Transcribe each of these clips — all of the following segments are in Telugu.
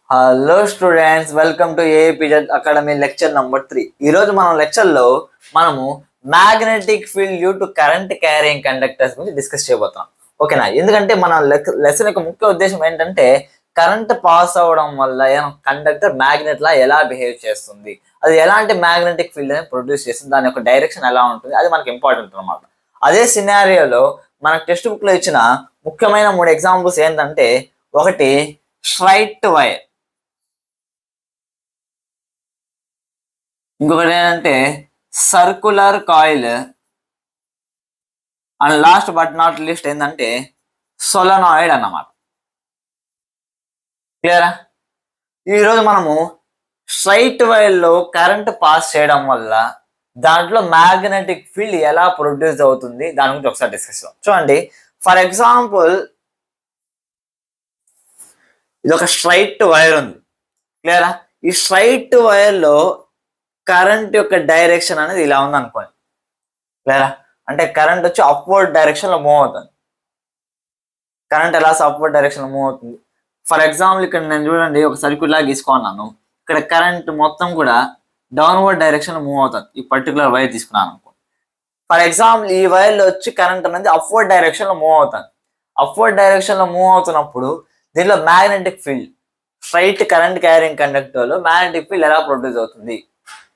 Hello students, welcome to APZ Academy lecture number 3. ఈరోజు మనం లెక్చర్లో మనము magnetic field due to current carrying conductors గురించి డిస్కస్ చేయబోతున్నాం. ఓకేనా? ఎందుకంటే మన లెసన్ యొక్క ముఖ్య ఉద్దేశం ఏంటంటే కరెంట్ పాస్ అవ్వడం వల్ల కండక్టర్ మ్యాగ్నెట్ లా ఎలా బిహేవ్ చేస్తుంది, అది ఎలాంటి మ్యాగ్నెటిక్ ఫీల్డ్ అని ప్రొడ్యూస్ చేస్తుంది, దాని యొక్క డైరెక్షన్ ఎలా ఉంటుంది, అది మనకి ఇంపార్టెంట్ అనమాట. అదే సినారియోలో మన టెక్స్ట్ బుక్ లో ఇచ్చిన ముఖ్యమైన 3 ఎగ్జాంపుల్స్ ఏంటంటే, ఒకటి స్ట్రైట్ వైర్, ఇంకొకటి ఏంటంటే circular coil, and last but not least ఏంటంటే సోలనాయిడ్ అన్నమాట. క్లియరా? ఈరోజు మనము స్ట్రైట్ వైర్ లో కరెంట్ పాస్ చేయడం వల్ల దాంట్లో మ్యాగ్నెటిక్ ఫీల్డ్ ఎలా ప్రొడ్యూస్ అవుతుంది దాని గురించి ఒకసారి డిస్కస్ చేద్దాం. చూడండి, ఫర్ ఎగ్జాంపుల్ ఇది ఒక స్ట్రైట్ వైర్ ఉంది. క్లియరా? ఈ స్ట్రైట్ వైర్ లో కరెంట్ యొక్క డైరెక్షన్ అనేది ఇలా ఉంది అనుకోండి. క్లియరా? అంటే కరెంట్ వచ్చి అప్వర్డ్ డైరెక్షన్ లో మూవ్ అవుతుంది. కరెంట్ ఎలా అప్వర్డ్ డైరెక్షన్ లో మూవ్ అవుతుంది? ఫర్ ఎగ్జాంపుల్ ఇక్కడ నేను చూడండి ఒక సర్క్యూట్ లాగా తీసుకున్నాను. ఇక్కడ కరెంట్ మొత్తం కూడా డౌన్వర్డ్ డైరెక్షన్ లో మూవ్ అవుతుంది. ఈ పర్టికులర్ వైర్ తీసుకున్నాను అనుకో. ఫర్ ఎగ్జాంపుల్ ఈ వైర్ లో వచ్చి కరెంట్ అనేది అప్వర్డ్ డైరెక్షన్ లో మూవ్ అవుతుంది. అప్వర్డ్ డైరెక్షన్ లో మూవ్ అవుతున్నప్పుడు దీనిలో magnetic field, straight current carrying conductor లో మ్యాగ్నెటిక్ ఫీల్డ్ ఎలా ప్రొడ్యూస్ అవుతుంది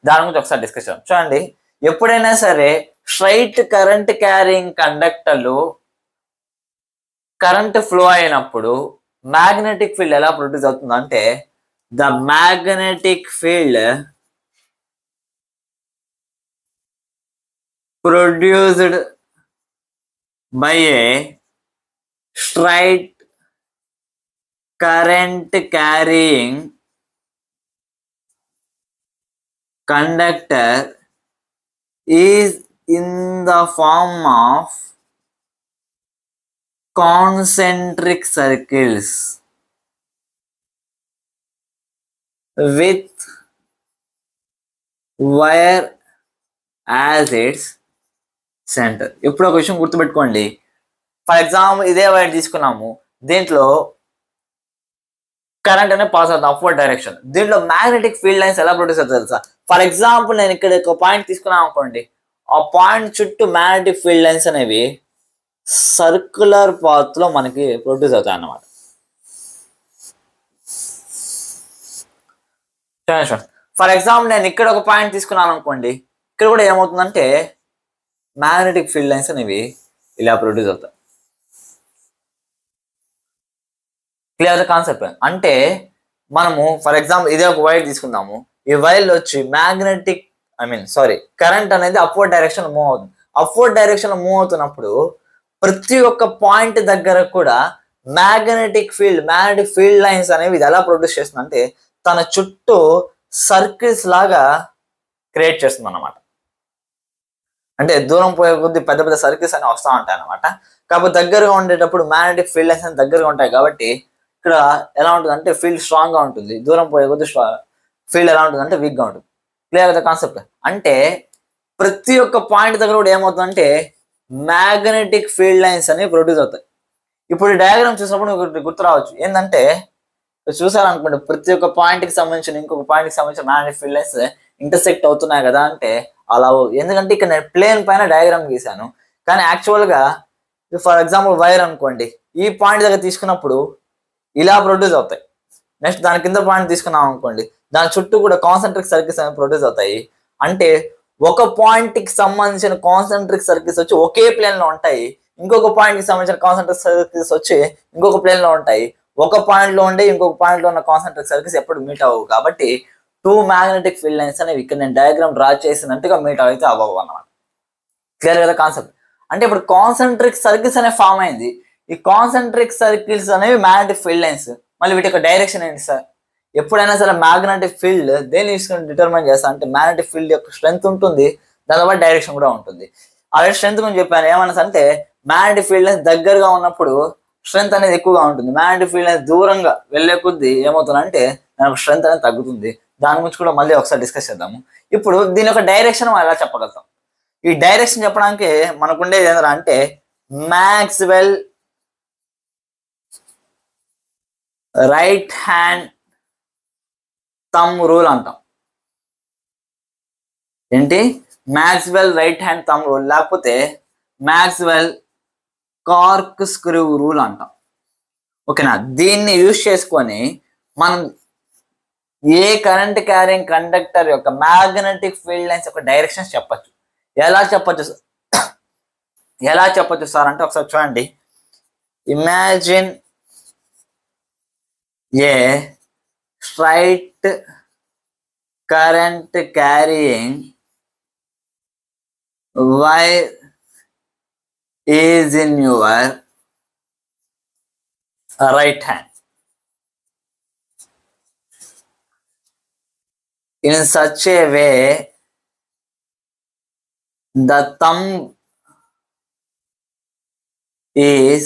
దాని గురించి ఒకసారి డిస్కస్ చేద్దాం. చూడండి, ఎప్పుడైనా సరే స్ట్రైట్ కరెంట్ క్యారింగ్ కండక్టర్లు కరెంట్ ఫ్లో అయినప్పుడు మ్యాగ్నెటిక్ ఫీల్డ్ ఎలా ప్రొడ్యూస్ అవుతుంది అంటే, the magnetic field produced by a straight current carrying conductor is in the form of concentric circles with wire as its center. ఇప్పుడు ఒక విషయం గుర్తుపెట్టుకోండి. ఫర్ ఎగ్జాంపుల్ ఇదే వైర్ తీసుకున్నాము, దీంట్లో కరెంట్ అనేది పాస్ అవుతుంది అప్వర్డ్ డైరెక్షన్. దీంట్లో మ్యాగ్నెటిక్ ఫీల్డ్ లైన్స్ ఎలా ప్రొడ్యూస్ అవుతుంది తెలుసా? ఫర్ ఎగ్జాంపుల్ నేను ఇక్కడ ఒక పాయింట్ తీసుకున్నాను అనుకోండి, ఆ పాయింట్ చుట్టూ మ్యాగ్నెటిక్ ఫీల్డ్ లైన్స్ అనేవి సర్క్యులర్ పాత్ లో మనకి ప్రొడ్యూస్ అవుతాయి అన్నమాట. ఫర్ ఎగ్జాంపుల్ నేను ఇక్కడ ఒక పాయింట్ తీసుకున్నాను అనుకోండి, ఇక్కడ కూడా ఏమవుతుందంటే మ్యాగ్నెటిక్ ఫీల్డ్ లైన్స్ అనేవి ఇలా ప్రొడ్యూస్ అవుతాయి. Clear concept? అంటే మనము ఫర్ ఎగ్జాంపుల్ ఇదే ఒక వైర్ తీసుకుందాము, ఈ వైర్ లో వచ్చి కరెంట్ అనేది అప్వర్డ్ డైరెక్షన్ మూవ్ అవుతుంది. అప్వర్డ్ డైరెక్షన్ లో మూవ్ అవుతున్నప్పుడు ప్రతి ఒక్క పాయింట్ దగ్గర కూడా మ్యాగ్నెటిక్ ఫీల్డ్ లైన్స్ అనేవి ఇది ఎలా ప్రొడ్యూస్ చేస్తుంది అంటే తన చుట్టూ సర్కిల్స్ లాగా క్రియేట్ చేస్తుంది అన్నమాట. అంటే దూరం పోయే కొద్ది పెద్ద పెద్ద సర్కిల్స్ అనేవి వస్తూ ఉంటాయి అన్నమాట. కాబట్టి దగ్గరగా ఉండేటప్పుడు మ్యాగ్నెటిక్ ఫీల్డ్ లైన్స్ అనేవి దగ్గరగా ఉంటాయి కాబట్టి ఇక్కడ ఎలా ఉంటుంది అంటే ఫీల్డ్ స్ట్రాంగ్ గా ఉంటుంది, దూరం పోయే కొద్ది ఫీల్డ్ ఎలా ఉంటుంది అంటే వీక్ గా ఉంటుంది. క్లియర్ కదా కాన్సెప్ట్? అంటే ప్రతి ఒక్క పాయింట్ దగ్గర కూడా ఏమవుతుందంటే మ్యాగ్నెటిక్ ఫీల్డ్ లైన్స్ అనేవి ప్రొడ్యూస్ అవుతాయి. ఇప్పుడు ఈ డయాగ్రామ్ చూసినప్పుడు గుర్తు రావచ్చు, ఏంటంటే చూసారనుకోండి ప్రతి ఒక్క పాయింట్ కి సంబంధించిన ఇంకొక పాయింట్ కి సంబంధించిన మ్యాగ్నెటిక్ ఫీల్డ్ లైన్స్ ఇంటర్సెక్ట్ అవుతున్నాయి కదా అంటే అలా. ఎందుకంటే ఇక్కడ నేను ప్లేన్ పైన డయాగ్రామ్ గీసాను, కానీ యాక్చువల్ గా ఫర్ ఎగ్జాంపుల్ వైర్ అనుకోండి, ఈ పాయింట్ దగ్గర తీసుకున్నప్పుడు ఇలా ప్రొడ్యూస్ అవుతాయి. నెక్స్ట్ దాని కింద పాయింట్ తీసుకున్నాం అనుకోండి, దాని చుట్టూ కూడా కాన్సెంట్రిక్ సర్కిల్స్ అనేవి ప్రొడ్యూస్ అవుతాయి. అంటే ఒక పాయింట్ కి సంబంధించిన కాన్సెంట్రిక్ సర్కిల్స్ వచ్చి ఒకే ప్లేన్ లో ఉంటాయి, ఇంకొక పాయింట్ కి సంబంధించిన కాన్సెంట్రిక్ సర్కిల్స్ వచ్చి ఇంకొక ప్లేన్ లో ఉంటాయి. ఒక పాయింట్ లో ఉండే ఇంకొక పాయింట్ లో ఉన్న కాన్సెంట్రిక్ సర్కిల్స్ ఎప్పుడు మీట్ అవ్వవు. కాబట్టి 2 మ్యాగ్నెటిక్ ఫీల్డ్ లైన్స్ అనేవి ఇక్కడ నేను డయాగ్రామ్ డ్రా చేసినట్టుగా మీట్ అయితే అవ్వవు అన్నమాట. క్లియర్ కదా కాన్సెప్ట్? అంటే ఇప్పుడు కాన్సెంట్రిక్ సర్కిల్స్ అనేవి ఫామ్ అయింది. ఈ కాన్సెంట్రిక్ సర్కిల్స్ అనేవి మ్యాగ్నెటిక్ ఫీల్డ్ లైన్స్. మళ్ళీ వీటి యొక్క డైరెక్షన్ ఏంటి సార్? ఎప్పుడైనా సరే మ్యాగ్నెటిక్ ఫీల్డ్ దేని తీసుకుని డిటర్మైన్ చేస్తా అంటే మ్యాగ్నెటిక్ ఫీల్డ్ యొక్క స్ట్రెంత్ ఉంటుంది, దాని బట్టి డైరెక్షన్ కూడా ఉంటుంది. అదే స్ట్రెంత్ గురించి చెప్పాను. ఏమన్నా అంటే మ్యాగ్నెటిక్ ఫీల్డ్ లైన్స్ దగ్గరగా ఉన్నప్పుడు స్ట్రెంత్ అనేది ఎక్కువగా ఉంటుంది, మ్యాగ్నెటిక్ ఫీల్డ్ లైన్స్ దూరంగా వెళ్లే కొద్దీ ఏమవుతుందంటే దానికి స్ట్రెంత్ అనేది తగ్గుతుంది. దాని గురించి కూడా మళ్ళీ ఒకసారి డిస్కస్ చేద్దాము. ఇప్పుడు దీని యొక్క డైరెక్షన్ మనం ఎలా చెప్పగలుగుతాం? ఈ డైరెక్షన్ చెప్పడానికి మనకుండేది ఏంటంటే అంటే Maxwell right hand thumb rule అంటాం. ఏంటి? Maxwell right hand thumb rule, లేకపోతే మ్యాక్స్వెల్ కార్క్ స్క్రూ రూల్ అంటాం. ఓకేనా? దీన్ని యూజ్ చేసుకొని మనం ఏ కరెంట్ క్యారింగ్ కండక్టర్ యొక్క మ్యాగ్నెటిక్ ఫీల్డ్ లైన్స్ యొక్క డైరెక్షన్స్ చెప్పచ్చు. ఎలా చెప్పచ్చు సార్ అంటే ఒకసారి చూడండి. Imagine a straight current carrying wire is in your right hand. In such a way, the thumb is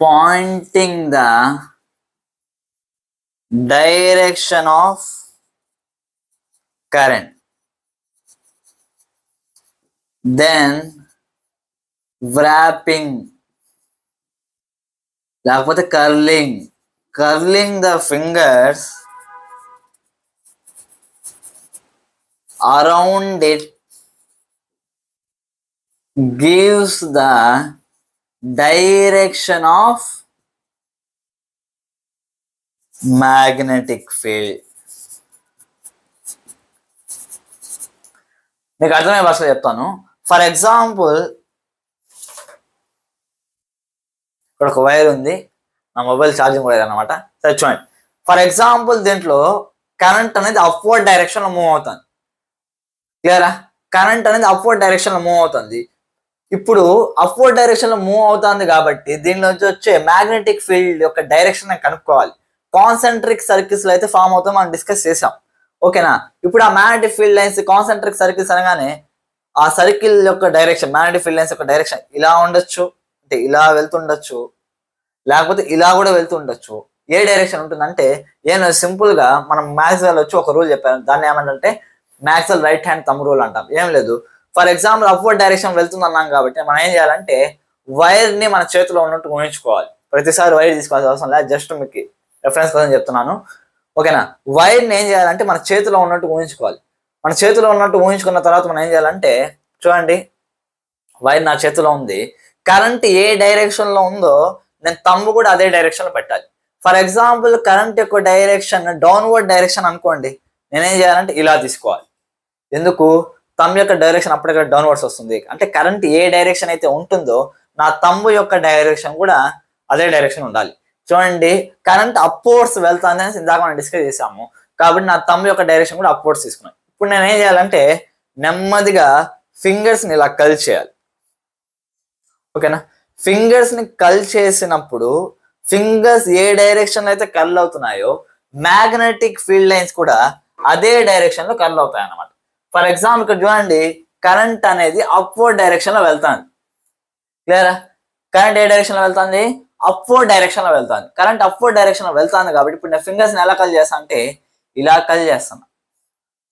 pointing the direction of current. Then wrapping, లేకపోతే curling the fingers around it gives the direction of magnetic field. మీకు అర్థమయ్యే భాషలో చెప్తాను. ఫర్ ఎగ్జాంపుల్, ఇక్కడ ఒక వైర్ ఉంది, నా మొబైల్ ఛార్జింగ్ వైర్ అనమాట. సరే చూడండి, ఫర్ ఎగ్జాంపుల్ దీంట్లో కరెంట్ అనేది అప్వర్డ్ డైరెక్షన్ లో మూవ్ అవుతుంది. క్లియరా? కరెంట్ అనేది అప్వర్డ్ డైరెక్షన్ లో మూవ్ అవుతుంది. ఇప్పుడు అప్వర్డ్ డైరెక్షన్ లో మూవ్ అవుతుంది కాబట్టి దీనిలో వచ్చే మ్యాగ్నెటిక్ ఫీల్డ్ యొక్క డైరెక్షన్ కనుక్కోవాలి. కాన్సెంట్రిక్ సర్కిల్స్ లో అయితే ఫామ్ అవుతాం, మనం డిస్కస్ చేసాం. ఓకేనా? ఇప్పుడు ఆ magnetic field lines concentric circles అనగానే ఆ సర్కిల్ యొక్క డైరెక్షన్, మ్యాగ్నెటిక్ ఫీల్డ్ లైన్స్ యొక్క డైరెక్షన్ ఇలా ఉండొచ్చు, అంటే ఇలా వెళ్తుండొచ్చు, లేకపోతే ఇలా కూడా వెళ్తుండొచ్చు. ఏ డైరెక్షన్ ఉంటుందంటే ఏం సింపుల్ గా మనం మ్యాక్స్వెల్ వచ్చి ఒక రూల్ చెప్పాను. దాన్ని ఏమంటే Maxwell right hand thumb rule అంటాం. ఏం లేదు, ఫర్ ఎగ్జాంపుల్ అప్వర్డ్ డైరెక్షన్ వెళ్తుంది అన్నాం కాబట్టి మనం ఏం చేయాలంటే వైర్ ని మన చేతిలో ఉన్నట్టు ఊహించుకోవాలి. ప్రతిసారి వైర్ తీసుకోవాల్సిన అవసరం లేదు, జస్ట్ మీకు రెఫరెన్స్ కోసం చెప్తున్నాను. ఓకేనా? వైర్ ని ఏం చేయాలంటే మన చేతిలో ఉన్నట్టు ఊహించుకోవాలి. మన చేతిలో ఉన్నట్టు ఊహించుకున్న తర్వాత మనం ఏం చేయాలంటే చూడండి, వైర్ నా చేతిలో ఉంది, కరెంట్ ఏ డైరెక్షన్ లో ఉందో నేను థంబ్ కూడా అదే డైరెక్షన్ లో పెట్టాలి. ఫర్ ఎగ్జాంపుల్ కరెంట్ యొక్క డైరెక్షన్ డౌన్వర్డ్ డైరెక్షన్ అనుకోండి, నేనేం చేయాలంటే ఇలా తీసుకోవాలి. ఎందుకు? థంబ్ యొక్క డైరెక్షన్ అప్పటికే డౌన్వర్డ్స్ వస్తుంది. అంటే కరెంట్ ఏ డైరెక్షన్ అయితే ఉంటుందో నా థంబ్ యొక్క డైరెక్షన్ కూడా అదే డైరెక్షన్ ఉండాలి. చూడండి, కరెంట్ అప్వర్డ్స్ వెళ్తాను అని ఇందాక మనం డిస్కస్ చేసాము కాబట్టి నా థంబ్ యొక్క డైరెక్షన్ కూడా అప్వర్డ్స్ తీసుకున్నాను. ఇప్పుడు నేను ఏం చేయాలంటే నెమ్మదిగా ఫింగర్స్ ని ఇలా కల్ చేయాలి. ఓకేనా? ఫింగర్స్ ని కల్ చేసినప్పుడు ఫింగర్స్ ఏ డైరెక్షన్ అయితే కర్ల్ అవుతున్నాయో మ్యాగ్నెటిక్ ఫీల్డ్ లైన్స్ కూడా అదే డైరెక్షన్ లో కర్ల్ అవుతాయి అన్నమాట. ఫర్ ఎగ్జాంపుల్ ఇక్కడ చూడండి, కరెంట్ అనేది అప్వర్డ్ డైరెక్షన్ లో వెళ్తాను. క్లియరా? కరెంట్ ఏ డైరెక్షన్ లో వెళ్తుంది? అప్వర్డ్ డైరెక్షన్ లో వెళ్తాను. కరెంట్ అప్వర్డ్ డైరెక్షన్ లో వెళ్తాను కాబట్టి ఇప్పుడు నేను ఫింగర్స్ ని ఎలా కల్ చేస్తాను అంటే ఇలా కల్ చేస్తాను.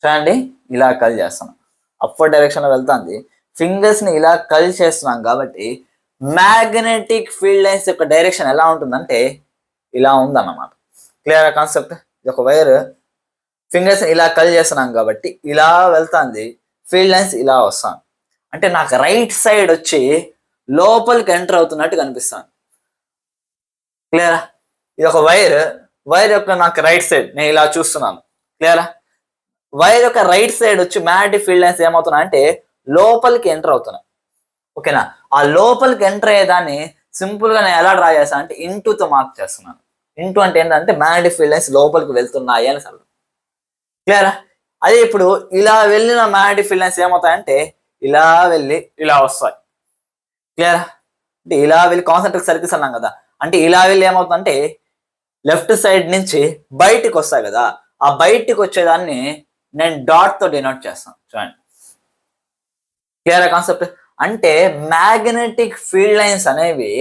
చూడండి, ఇలా కల్ చేస్తాను. అప్వర్డ్ డైరెక్షన్ లో వెళ్తాంది, ఫింగర్స్ ని ఇలా కల్ చేస్తున్నాం కాబట్టి మ్యాగ్నెటిక్ ఫీల్డ్ లైన్స్ యొక్క డైరెక్షన్ ఎలా ఉంటుందంటే ఇలా ఉందన్నమాట. Clear concept? ఇది ఒక వైర్, ఫింగర్స్ ఇలా కల్ చేస్తున్నాం కాబట్టి ఇలా వెళ్తాంది, ఫీల్డ్ లైన్స్ ఇలా వస్తాను. అంటే నాకు రైట్ సైడ్ వచ్చి లోపలికి ఎంటర్ అవుతున్నట్టు కనిపిస్తాను. క్లియరా? ఇది ఒక వైర్ యొక్క నాకు రైట్ సైడ్ నేను ఇలా చూస్తున్నాను. క్లియరా? వైర్ యొక్క రైట్ సైడ్ వచ్చి మ్యాగ్నెటిక్ ఫీల్డ్ లైన్స్ ఏమవుతున్నాయి అంటే లోపలికి ఎంటర్ అవుతున్నాయి. ఓకేనా? ఆ లోపలికి ఎంటర్ అయ్యేదాన్ని సింపుల్ గా నేను ఎలా డ్రా చేస్తాను అంటే ఇంటూతో మార్క్ చేస్తున్నాను. ఇంటూ అంటే ఏంటంటే మ్యాగ్నెటిక్ ఫీల్డ్ లైన్స్ లోపలికి వెళ్తున్నాయి అని అర్థం. క్లియరా? అదే ఇప్పుడు ఇలా వెళ్ళిన మ్యాగ్నెటిక్ ఫీల్డ్ లైన్స్ ఏమవుతాయంటే ఇలా వెళ్ళి ఇలా వస్తాయి. క్లియరా? అంటే ఇలా వెళ్ళి కాన్సెంట్రిక్ సర్కిల్స్ అన్నాం కదా, అంటే ఇలా వెళ్ళి ఏమవుతుందంటే లెఫ్ట్ సైడ్ నుంచి బయటికి వస్తాయి కదా, ఆ బయటికి వచ్చేదాన్ని నేను డాట్ తో డినోట్ చేస్తాను. చూడండి, క్లియర్ కాన్సెప్ట్? అంటే మ్యాగ్నెటిక్ ఫీల్డ్ లైన్స్ అనేవి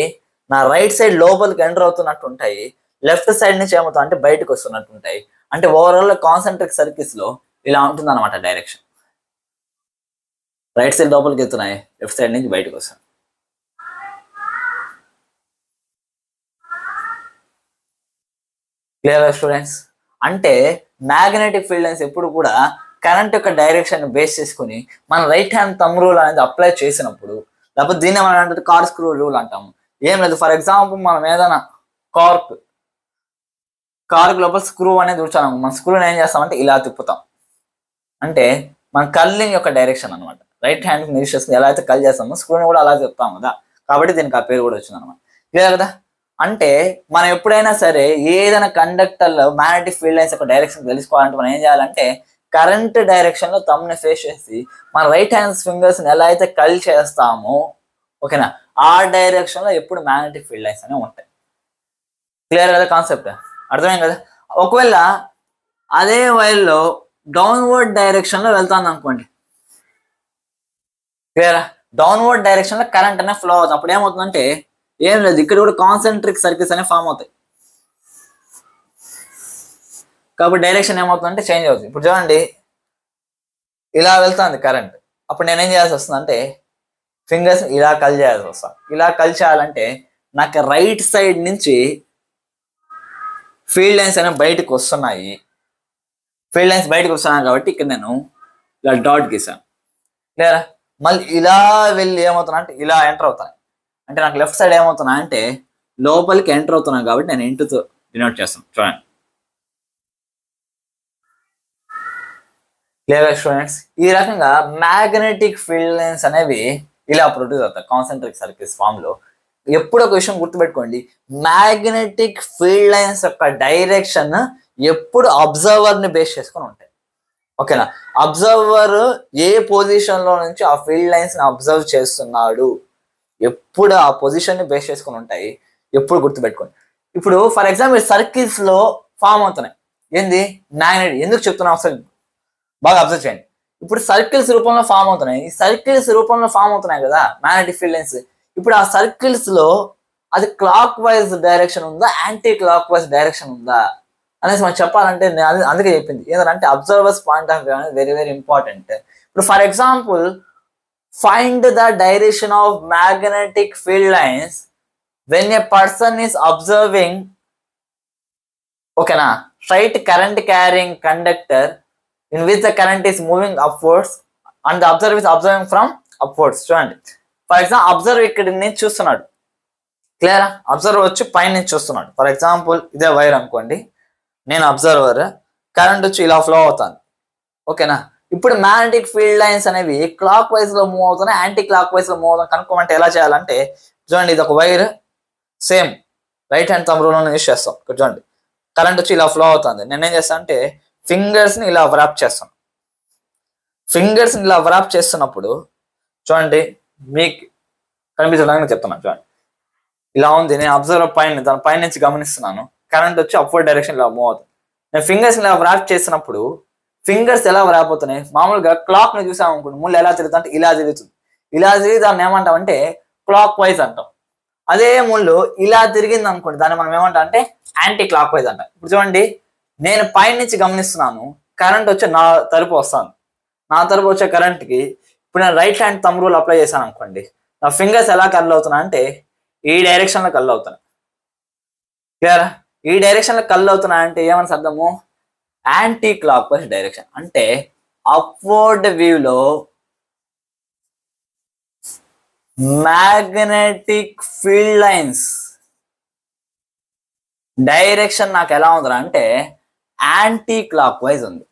నా రైట్ సైడ్ లోపలికి ఎంటర్ అవుతున్నట్టు ఉంటాయి, లెఫ్ట్ సైడ్ నుంచి ఏమవుతా అంటే బయటకు వస్తున్నట్టు ఉంటాయి. అంటే ఓవరాల్ కాన్సెంట్రిక్ సర్కిల్స్ లో ఇలా ఉంటుంది అనమాట డైరెక్షన్. రైట్ సైడ్ లోపలికి వెళ్తున్నాయి, లెఫ్ట్ సైడ్ నుంచి బయటకు వస్తాయి. Clear students? అంటే మ్యాగ్నెటిక్ ఫీల్డ్ లైన్స్ ఎప్పుడు కూడా కరెంట్ యొక్క డైరెక్షన్ బేస్ చేసుకుని మన రైట్ హ్యాండ్ థంబ్ రూల్ అనేది అప్లై చేసినప్పుడు, లేకపోతే దీన్ని మనం అంటే కార్ స్క్రూ రూల్ అంటాము. ఏం లేదు, ఫర్ ఎగ్జాంపుల్ మనం ఏదైనా కార్క్ లోపల స్క్రూ అనేది ఉంచాము. మన స్క్రూని ఏం చేస్తామంటే ఇలా తిప్పుతాం, అంటే మన కర్లింగ్ యొక్క డైరెక్షన్ అనమాట. రైట్ హ్యాండ్ యూస్ చేసుకుని ఎలా అయితే కల్ చేస్తామో స్క్రూని కూడా అలా తిప్పుతాం కదా, కాబట్టి దీనికి ఆ పేరు కూడా వచ్చింది అనమాట. ఇదే కదా, అంటే మనం ఎప్పుడైనా సరే ఏదైనా కండక్టర్లో మ్యాగ్నెటిక్ ఫీల్డ్ లైన్స్ యొక్క డైరెక్షన్ తెలుసుకోవాలంటే మనం ఏం చేయాలంటే కరెంట్ డైరెక్షన్ లో తమ్ని ఫేస్ చేసి మన రైట్ హ్యాండ్ ఫింగర్స్ ఎలా అయితే కల్ చేస్తామో, ఓకేనా, ఆ డైరెక్షన్ లో ఎప్పుడు మ్యాగ్నెటిక్ ఫీల్డ్ లైన్స్ అనేవి ఉంటాయి. క్లియర్ కదా కాన్సెప్ట్, అర్థమైంది కదా. ఒకవేళ అదే వైర్లో డౌన్వర్డ్ డైరెక్షన్ లో వెళ్తాను అనుకోండి, క్లియరా, డౌన్వర్డ్ డైరెక్షన్ లో కరెంట్ అనేది ఫ్లో అవుతుంది. అప్పుడు ఏమవుతుందంటే ఏం లేదు, ఇక్కడ కూడా కాన్సెంట్రిక్ సర్కిల్స్ అనేవి ఫామ్ అవుతాయి. కాబట్టి డైరెక్షన్ ఏమవుతుందంటే చేంజ్ అవుతుంది. ఇప్పుడు చూడండి, ఇలా వెళ్తుంది కరెంట్, అప్పుడు నేనేం చేయాల్సి వస్తుంది అంటే ఫింగర్స్ ఇలా కల్ చేయాల్సి వస్తుంది. ఇలా కల్ చేయాలంటే నాకు రైట్ సైడ్ నుంచి ఫీల్డ్ లైన్స్ అనేవి బయటకు వస్తున్నాయి. ఫీల్డ్ లైన్స్ బయటకు వస్తున్నాయి కాబట్టి ఇక్కడ నేను ఇలా డాట్ గీసాను. లేదా మళ్ళీ ఇలా వెళ్ళి ఏమవుతున్నా అంటే ఇలా ఎంటర్ అవుతాను, అంటే నాకు లెఫ్ట్ సైడ్ ఏమవుతున్నా అంటే లోపలికి ఎంటర్ అవుతున్నాను కాబట్టి నేను ఇంటుతో డినోట్ చేస్తాను. చూడండి, క్లియర్ స్టూడెంట్స్. ఈ రకంగా మ్యాగ్నెటిక్ ఫీల్డ్ లైన్స్ అనేవి ఇలా ప్రొడ్యూస్ అవుతాయి కాన్సెంట్రిక్ సర్కిల్స్ ఫామ్ లో. ఎప్పుడు ఒక విషయం గుర్తుపెట్టుకోండి, మ్యాగ్నెటిక్ ఫీల్డ్ లైన్స్ యొక్క డైరెక్షన్ ఎప్పుడు అబ్జర్వర్ ని బేస్ చేసుకొని ఉంటాయి. ఓకేనా, అబ్జర్వర్ ఏ పొజిషన్ లో నుంచి ఆ ఫీల్డ్ లైన్స్ ని అబ్జర్వ్ చేస్తున్నాడు, ఎప్పుడు ఆ పొజిషన్ ని బేస్ చేసుకొని ఉంటాయి. ఎప్పుడు గుర్తుపెట్టుకోండి. ఇప్పుడు ఫర్ ఎగ్జాంపుల్ సర్కిల్స్ లో ఫామ్ అవుతున్నాయి. ఏంది మ్యాగ్నెట్, ఎందుకు చెప్తున్నాం అసలు బాగా అబ్జర్వ్ చేయండి. ఇప్పుడు సర్కిల్స్ రూపంలో ఫామ్ అవుతున్నాయి. ఈ సర్కిల్స్ రూపంలో ఫామ్ అవుతున్నాయి కదా మ్యాగ్నెటిక్ ఫీల్డ్ లైన్స్. ఇప్పుడు ఆ సర్కిల్స్ లో అది క్లాక్ వైజ్ డైరెక్షన్ ఉందా, యాంటీ క్లాక్ వైజ్ డైరెక్షన్ ఉందా అనేసి మనం చెప్పాలంటే నేను అందుకే చెప్పింది ఏంటంటే అబ్జర్వర్స్ పాయింట్ ఆఫ్ వ్యూ అనేది వెరీ వెరీ ఇంపార్టెంట్. ఇప్పుడు for example find the direction of magnetic field lines when a person is observing, ఓకేనా, straight current carrying conductor in which the current is moving upwards and the observer is observing from upwards. చూడండి, ఫర్ ఎగ్జాంపుల్ అబ్జర్వర్ ఇక్కడ నుంచి చూస్తున్నాడు, క్లియరా, అబ్జర్వర్ వచ్చి పైన నుంచి చూస్తున్నాడు. ఫర్ ఎగ్జాంపుల్ ఇదే వైర్ అనుకోండి, నేను అబ్జర్వర్, కరెంట్ వచ్చి ఇలా ఫ్లో అవుతుంది, ఓకేనా. ఇప్పుడు మ్యాగ్నెటిక్ ఫీల్డ్ లైన్స్ అనేవి క్లాక్ వైజ్ లో మూవ్ అవుతున్నాయి, యాంటీ క్లాక్ వైజ్ లో మూవ్ అవుతుంది కనుక్కోమంటే ఎలా చేయాలంటే చూడండి, ఇది ఒక wire, same right hand thumb rule use చేస్తాం. ఇక్కడ చూడండి, కరెంట్ వచ్చి ఇలా ఫ్లో అవుతుంది, నేనేం చేస్తాను అంటే ఫింగర్స్ ని ఇలా వ్రాప్ చేస్తాను. ఫింగర్స్ ని ఇలా వ్రాప్ చేస్తున్నప్పుడు చూడండి, మీకు కనిపించడానికి చెప్తున్నాను. చూడండి, ఇలా ఉంది, నేను అబ్జర్వర్ పైన దాని పైన నుంచి గమనిస్తున్నాను, కరెంట్ వచ్చి అప్వర్డ్ డైరెక్షన్ ఇలా మూవ్ అవుతుంది. నేను ఫింగర్స్ ఇలా వ్రాప్ చేసినప్పుడు ఫింగర్స్ ఎలా వ్రాప్ అవుతున్నాయి, మామూలుగా క్లాక్ ని చూసాం అనుకోండి, ముళ్ళు ఎలా తిరుగుతుంది అంటే ఇలా తిరుగుతుంది. ఇలా తిరిగి దాన్ని ఏమంటాం అంటే క్లాక్ వైజ్ అంటాం. అదే ముళ్ళు ఇలా తిరిగింది అనుకోండి, దాన్ని మనం ఏమంటాం అంటే యాంటీ క్లాక్ వైజ్ అంటాం. ఇప్పుడు చూడండి, నేను పైన నుంచి గమనిస్తున్నాను, కరెంట్ వచ్చి నా తరపు వస్తాను, నా తరపు వచ్చే కరెంట్కి ఇప్పుడు నేను right hand thumb rule apply చేశాను అనుకోండి, నా ఫింగర్స్ ఎలా కర్ల్ అవుతున్నా అంటే ఈ డైరెక్షన్లో కర్ల్ అవుతున్నాయి. క్లియరా, ఈ డైరెక్షన్లో కర్ల్ అవుతున్నా అంటే ఏమని అర్థము, యాంటీ క్లాక్ వైజ్ డైరెక్షన్, అంటే అప్వర్డ్ వ్యూలో మ్యాగ్నెటిక్ ఫీల్డ్ లైన్స్ డైరెక్షన్ నాకు ఎలా ఉందిరా అంటే యాంటీ క్లాక్ వైజ్ ఉంది.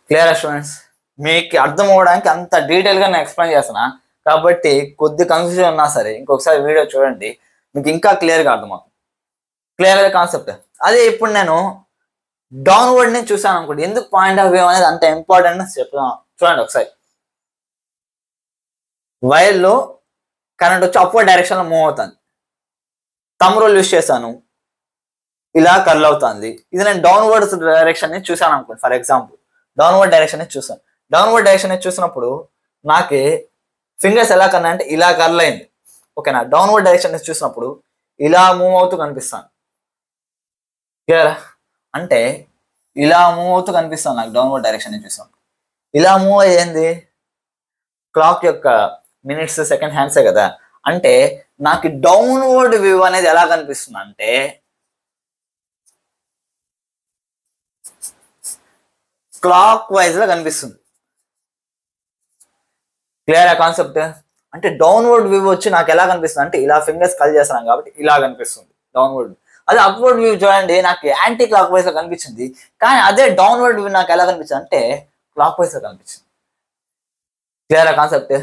క్లియర్ స్టూడెంట్స్, మీకు అర్థం అవ్వడానికి అంత డీటెయిల్ గా నేను ఎక్స్ప్లెయిన్ చేస్తున్నా కాబట్టి కొద్ది కన్ఫ్యూజన్ ఉన్నా సరే ఇంకొకసారి వీడియో చూడండి, మీకు ఇంకా క్లియర్ గా అర్థమవుతుంది. క్లియర్ గా కాన్సెప్ట్. అదే ఇప్పుడు నేను డౌన్వర్డ్ నుంచి చూసాను అనుకోండి, ఎందుకు పాయింట్ ఆఫ్ వ్యూ అనేది అంత ఇంపార్టెంట్ చెప్తాను. చూడండి ఒకసారి, వైర్ లో కరెంట్ వచ్చి అప్వర్డ్ డైరెక్షన్ లో మూవ్ అవుతుంది, థంబ్ రూల్ యూస్ చేశాను, ఇలా కర్ల్ అవుతుంది. ఇది నేను డౌన్వర్డ్ డైరెక్షన్ ని చూసాను అనుకోండి, ఫర్ ఎగ్జాంపుల్ డౌన్వర్డ్ డైరెక్షన్ ని చూసాను. డౌన్వర్డ్ డైరెక్షన్ ని చూసినప్పుడు నాకు ఫింగర్స్ ఎలా కన్నా అంటే ఇలా కర్ల్ అయింది, ఓకేనా. డౌన్వర్డ్ డైరెక్షన్ ని చూసినప్పుడు ఇలా మూవ్ అవుతూ కనిపిస్తాను, క్లియరా, అంటే ఇలా మూవ్ అవుతూ కనిపిస్తాను నాకు డౌన్వర్డ్ డైరెక్షన్ ని చూసినప్పుడు. ఇలా మూవ్ అయ్యింది క్లాక్ యొక్క మినిట్స్ సెకండ్ హ్యాండ్సే కదా, అంటే నాకు డౌన్వర్డ్ వ్యూ అనేది ఎలా కనిపిస్తుంది అంటే క్లాక్ వైజ్ లో కనిపిస్తుంది. క్లియర్ ఆ కాన్సెప్ట్? అంటే డౌన్వర్డ్ వ్యూ వచ్చి నాకు ఎలా కనిపిస్తుంది అంటే ఇలా ఫింగర్స్ కల్ చేస్తున్నాను కాబట్టి ఇలా కనిపిస్తుంది డౌన్వర్డ్. అదే అప్వర్డ్ వ్యూ చూడండి నాకు యాంటీ క్లాక్ వైజ్ లో కనిపించింది, కానీ అదే డౌన్వర్డ్ వ్యూ నాకు ఎలా కనిపించింది అంటే క్లాక్ వైజ్ లో కనిపించింది. క్లియర్ ఆ కాన్సెప్ట్?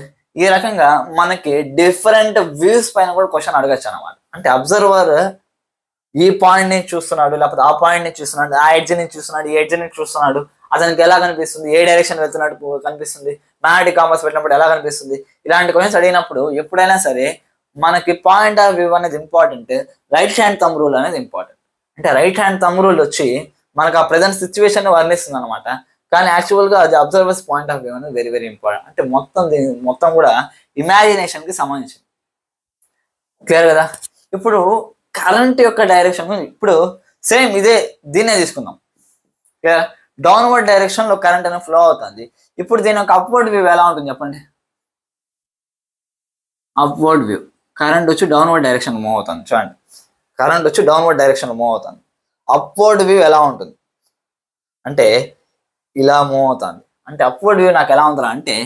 ఈ రకంగా మనకి డిఫరెంట్ వ్యూస్ పైన కూడా క్వశ్చన్ అడగచ్చు అనమాట. అంటే అబ్జర్వర్ ఈ పాయింట్ నుంచి చూస్తున్నాడు, లేకపోతే ఆ పాయింట్ నుంచి చూస్తున్నాడు, ఆ ఎడ్జ్ నుంచి చూస్తున్నాడు, ఈ ఎడ్జ్ నుంచి చూస్తున్నాడు, అతనికి ఎలా కనిపిస్తుంది, ఏ డైరెక్షన్ వెళ్తున్నట్టు కనిపిస్తుంది, మ్యాగ్నెటిక్ కాంపాస్ పెట్టినప్పుడు ఎలా కనిపిస్తుంది, ఇలాంటి క్వశ్చన్స్ అడిగినప్పుడు ఎప్పుడైనా సరే మనకి పాయింట్ ఆఫ్ వ్యూ అనేది important, right hand thumb rule అనేది ఇంపార్టెంట్. అంటే రైట్ హ్యాండ్ థంబ్ రూల్ వచ్చి మనకు ఆ ప్రజెంట్ సిచ్యువేషన్ వర్ణిస్తుంది అనమాట, కానీ యాక్చువల్గా అది అబ్జర్వర్స్ పాయింట్ ఆఫ్ వ్యూ అనేది వెరీ వెరీ ఇంపార్టెంట్. అంటే మొత్తం కూడా ఇమాజినేషన్ కి సంబంధించింది. క్లియర్ కదా? ఇప్పుడు కరెంట్ యొక్క డైరెక్షన్ ఇప్పుడు సేమ్ ఇదే దీన్నే తీసుకుందాం. క్లియర్? డౌన్వర్డ్ డైరెక్షన్ లో కరెంట్ అనేది ఫ్లో అవుతుంది. ఇప్పుడు దీని యొక్క అప్వర్డ్ వ్యూ ఎలా ఉంటుంది చెప్పండి? అప్వర్డ్ వ్యూ కరెంట్ వచ్చి డౌన్వర్డ్ డైరెక్షన్ మూవ్ అవుతుంది. చూడండి, కరెంట్ వచ్చి డౌన్వర్డ్ డైరెక్షన్ మూవ్ అవుతుంది. అప్వర్డ్ వ్యూ ఎలా ఉంటుంది అంటే ఇలా మూవ్ అవుతుంది. అంటే అప్వర్డ్ వ్యూ నాకు ఎలా ఉంటుంది అంటే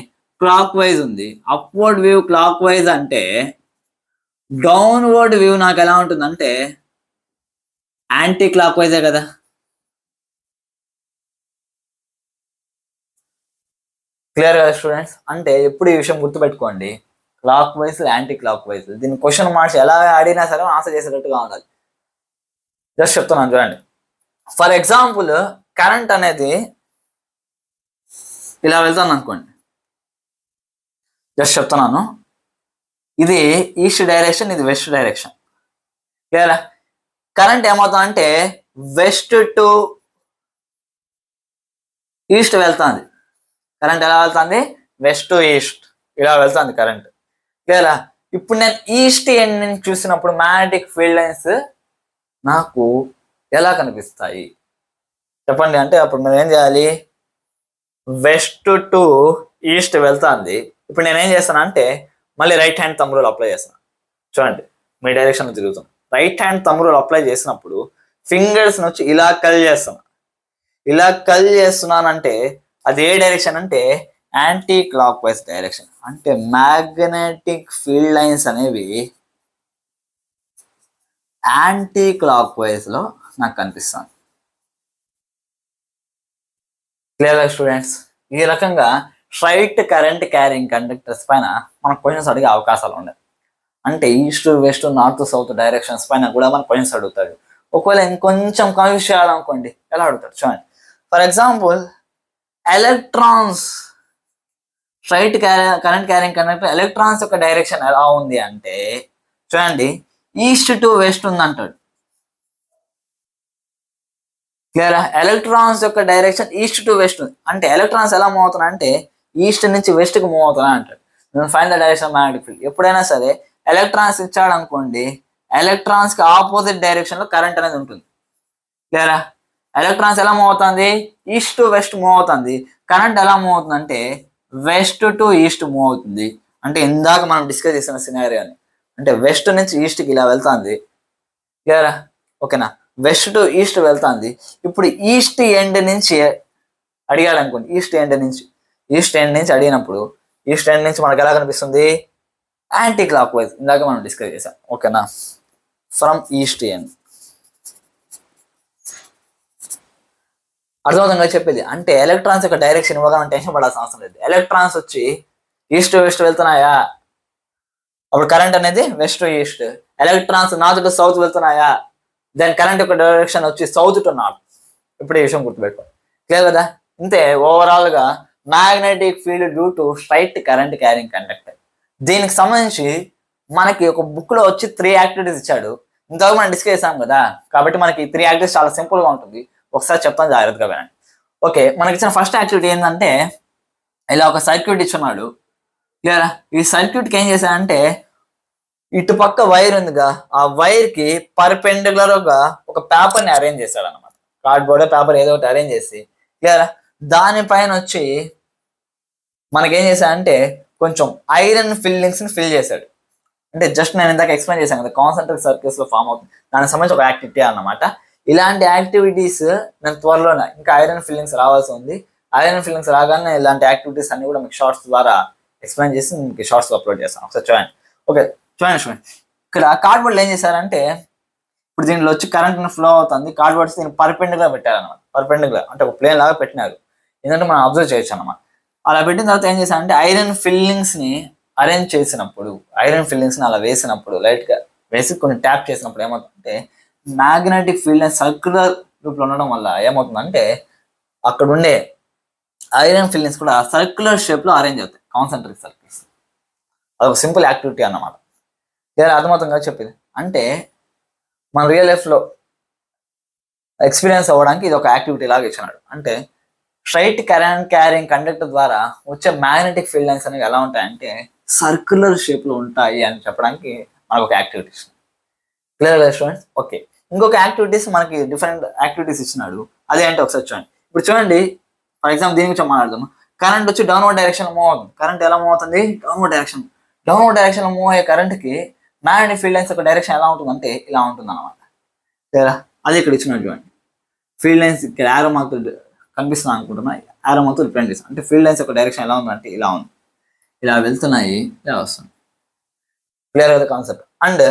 క్లాక్ వైజ్ ఉంది. అప్వర్డ్ వ్యూ క్లాక్ వైజ్ అంటే డౌన్వర్డ్ వ్యూ నాకు ఎలా ఉంటుంది అంటే యాంటీ క్లాక్ వైజే కదా. క్లియర్ కదా స్టూడెంట్స్? అంటే ఎప్పుడు ఈ విషయం గుర్తుపెట్టుకోండి, clock wise anti clock wise. దీని క్వశ్చన్ మార్క్స్ ఎలా ఆడినా సరే ఆన్సర్ చేసేటట్టుగా ఉండాలి. జస్ట్ చెప్తున్నాను చూడండి. ఫర్ ఎగ్జాంపుల్ కరెంట్ అనేది ఇలా వెళ్తాను అనుకోండి, జస్ట్ చెప్తున్నాను, ఇది ఈస్ట్ డైరెక్షన్, ఇది వెస్ట్ డైరెక్షన్. క్లియరా? కరెంట్ ఏమవుతుందంటే వెస్ట్ టు ఈస్ట్ వెళ్తుంది. కరెంట్ ఎలా వెళ్తుంది? వెస్ట్ టు ఈస్ట్ ఇలా వెళ్తుంది కరెంట్. క్లియరా? ఇప్పుడు నేను ఈస్ట్ ఎండ్ నుంచి చూసినప్పుడు మ్యాగ్నెటిక్ ఫీల్డ్ లైన్స్ నాకు ఎలా కనిపిస్తాయి చెప్పండి? అంటే అప్పుడు మనం ఏం చేయాలి? వెస్ట్ టు ఈస్ట్ వెళ్తుంది. ఇప్పుడు నేనేం చేస్తాను అంటే మళ్ళీ right hand thumb rule apply చేస్తాను. చూడండి, మీ డైరెక్షన్ తిరుగుతాం. Right hand thumb rule apply చేసినప్పుడు ఫింగర్స్ నుంచి ఇలా కల్ చేస్తాను. ఇలా కల్ చేస్తున్నానంటే అది ఏ డైరెక్షన్ అంటే యాంటీ క్లాక్ వైజ్ డైరెక్షన్. అంటే మ్యాగ్నెటిక్ ఫీల్డ్ లైన్స్ అనేవి యాంటీ క్లాక్ వైజ్ లో నాకు కనిపిస్తాను. Clear students? ఈ రకంగా స్ట్రైట్ కరెంట్ క్యారింగ్ కండక్టర్స్ పైన మనకు క్వశ్చన్స్ అడిగే అవకాశాలు ఉన్నాయి. అంటే east west north south directions పైన కూడా మనకు క్వశ్చన్స్ అడుగుతాడు. ఒకవేళ ఇంకొంచెం కన్ఫ్యూజ్ చేయాలనుకోండి ఎలా అడుగుతాడు చూడండి. For example electrons, straight current carrying conductor electrons యొక్క డైరెక్షన్ ఎలా ఉంది అంటే చూడండి ఈస్ట్ టు వెస్ట్ ఉంది అంటాడు. క్లియర్? ఎలక్ట్రాన్స్ యొక్క డైరెక్షన్ ఈస్ట్ టు వెస్ట్ ఉంది. అంటే ఎలక్ట్రాన్స్ ఎలా మూవ్ అవుతున్నా అంటే ఈస్ట్ నుంచి వెస్ట్ కి మూవ్ అవుతున్నా అంటాడు. Find the direction of magnetic field. ఎప్పుడైనా సరే ఎలక్ట్రాన్స్ ఇచ్చాడు అనుకోండి, ఎలక్ట్రాన్స్ కి ఆపోజిట్ డైరెక్షన్ లో కరెంట్ అనేది ఉంటుంది. క్లియరా? ఎలక్ట్రాన్స్ ఎలా మూవ్ అవుతుంది? ఈస్ట్ టు వెస్ట్ మూవ్ అవుతుంది. కరెంట్ ఎలా మూవ్ అవుతుంది అంటే వెస్ట్ టు ఈస్ట్ మూవ్ అవుతుంది. అంటే ఇందాక మనం డిస్కస్ చేసిన సినారియోని, అంటే వెస్ట్ నుంచి ఈస్ట్ కి ఇలా వెళ్తుంది. క్లియరా? ఓకేనా? వెస్ట్ టు ఈస్ట్ వెళ్తుంది. ఇప్పుడు ఈస్ట్ ఎండ్ నుంచి అడిగాడు అనుకోండి, ఈస్ట్ ఎండ్ నుంచి అడిగినప్పుడు ఈస్ట్ ఎండ్ నుంచి మనకు ఎలా కనిపిస్తుంది? Anti clock wise. ఇందాక మనం డిస్కస్ చేసాం. ఓకేనా? From east end. అర్థమవుతుందిగా చెప్పేది? అంటే ఎలక్ట్రాన్స్ యొక్క డైరెక్షన్ ఇవ్వగానే టెన్షన్ పడాల్సిన అవసరం లేదు. ఎలక్ట్రాన్స్ వచ్చి ఈస్ట్ వెస్ట్ వెళ్తున్నాయా, అప్పుడు కరెంట్ అనేది west to east. Electrons north to south వెళ్తున్నాయా, దాని కరెంట్ యొక్క డైరెక్షన్ వచ్చి సౌత్ టు నార్త్. ఇప్పుడు ఈ విషయం గుర్తుపెట్టుకోండి. క్లియర్ కదా? ఇంతే ఓవరాల్ గా magnetic field due to straight current carrying conductor. దీనికి సంబంధించి మనకి ఒక బుక్ లో వచ్చి 3 యాక్టివిటీస్ ఇచ్చాడు. ఇంతవరకు మనం డిస్కస్ చేసాం కదా, కాబట్టి మనకి 3 యాక్టివిటీస్ చాలా సింపుల్ గా ఉంటుంది. ఒకసారి చెప్తాను, జాగ్రత్తగా వినండి. ఓకే, మనకి ఇచ్చిన ఫస్ట్ యాక్టివిటీ ఏంటంటే ఇలా ఒక సర్క్యూట్ ఇచ్చున్నాడు. క్లియరా? ఈ సర్క్యూట్ కి ఏం చేశానంటే ఇటు పక్క వైర్ ఉందిగా, ఆ వైర్ కి పర్పెండిక్యులర్ గా ఒక పేపర్ ని అరేంజ్ చేశాడు అనమాట. కార్డ్బోర్డ్ పేపర్ ఏదో ఒకటి అరేంజ్ చేసి, క్లియరా, దానిపైన వచ్చి మనకేం చేశాడంటే కొంచెం ఐరన్ ఫిల్లింగ్స్ ని ఫిల్ చేశాడు. అంటే జస్ట్ నేను ఇందాక ఎక్స్ప్లెయిన్ చేశాను కదా, కాన్సెంట్రిక్ సర్కిల్స్ లో ఫామ్ అవుతుంది, దానికి సంబంధించి ఒక యాక్టివిటీ అన్నమాట. ఇలాంటి యాక్టివిటీస్ నేను త్వరలోనే ఇంకా ఐరన్ ఫిల్లింగ్స్ రావాల్సి ఉంది. ఐరన్ ఫీలింగ్స్ రాగానే ఇలాంటి యాక్టివిటీస్ అన్ని కూడా మీకు షార్ట్స్ ద్వారా ఎక్స్ప్లెయిన్ చేసి మీకు షార్ట్స్ అప్లోడ్ చేస్తాను. ఒకసారి చూడండి. ఓకే, చూడండి. ఇక్కడ కార్డ్బోర్డ్లో ఏం చేశారంటే ఇప్పుడు దీంట్లో వచ్చి కరెంట్ ఫ్లో అవుతుంది. కార్డ్బోర్డ్స్ దీన్ని పర్పెండిక్యులర్ పెట్టారన్నమాట. పర్పెండిక్యులర్ అంటే ఒక ప్లేన్ లాగా పెట్టినారు. ఎందుకంటే మనం అబ్జర్వ్ చేయొచ్చు అన్నమాట. అలా పెట్టిన తర్వాత ఏం చేశారంటే ఐరన్ ఫిల్లింగ్స్ని అరేంజ్ చేసినప్పుడు, ఐరన్ ఫిల్లింగ్స్ని అలా వేసినప్పుడు, లైట్గా వేసి కొన్ని ట్యాప్ చేసినప్పుడు ఏమవుతుందంటే మ్యాగ్నెటిక్ ఫీల్డ్ సర్క్యులర్ రూపంలో ఉండడం వల్ల ఏమవుతుందంటే అక్కడ ఉండే ఐరన్ ఫిల్లింగ్స్ కూడా సర్క్యులర్ షేప్లో అరేంజ్ అవుతాయి, కాన్సెంట్రిక్ సర్కిల్స్. అదొక సింపుల్ యాక్టివిటీ అన్నమాట. లేదా అర్థమవుతుందిగా చెప్పింది. అంటే మన రియల్ లైఫ్లో ఎక్స్పీరియన్స్ అవ్వడానికి ఇది ఒక యాక్టివిటీ లాగా ఇచ్చినాడు. అంటే స్ట్రైట్ కరెంట్ క్యారింగ్ కండక్టర్ ద్వారా వచ్చే మ్యాగ్నెటిక్ ఫీల్డ్ లైన్స్ అనేవి ఎలా ఉంటాయంటే సర్క్యులర్ షేప్లో ఉంటాయి అని చెప్పడానికి మనకు ఒక యాక్టివిటీస్. Clear students? ఓకే, ఇంకొక యాక్టివిటీస్ మనకి డిఫరెంట్ యాక్టివిటీస్ ఇచ్చినాడు. అదేంటే ఒకసారి చూడండి. ఇప్పుడు చూడండి, ఫర్ ఎగ్జాంపుల్ దీని గురించి మాట్లాడదాము. కరెంట్ వచ్చి డౌన్వర్డ్ డైరెక్షన్ మూవ్ అవుతుంది. కరెంట్ ఎలా మూవ్ అవుతుంది? Downward direction. Downward direction move అయ్యే కరెంట్కి మ్యాగ్నెటిక్ ఫీల్డ్ లైన్స్ యొక్క డైరెక్షన్ ఎలా ఉంటుందంటే ఇలా ఉంటుంది అనమాట. లేదా అది ఇక్కడ ఇచ్చినట్టు చూడండి. ఫీల్డ్ లైన్స్ ఇక్కడ యారో మార్క్ కనిపిస్తున్నాయి అనుకుంటున్నా, యారో మార్క్ రిప్రజెంట్ చేస్తాను. అంటే ఫీల్డ్ లైన్స్ యొక్క డైరెక్షన్ ఎలా ఉందంటే ఇలా ఉంది, ఇలా వెళ్తున్నాయి, ఇలా వస్తుంది. క్లియర్ కదా కాన్సెప్ట్? అండ్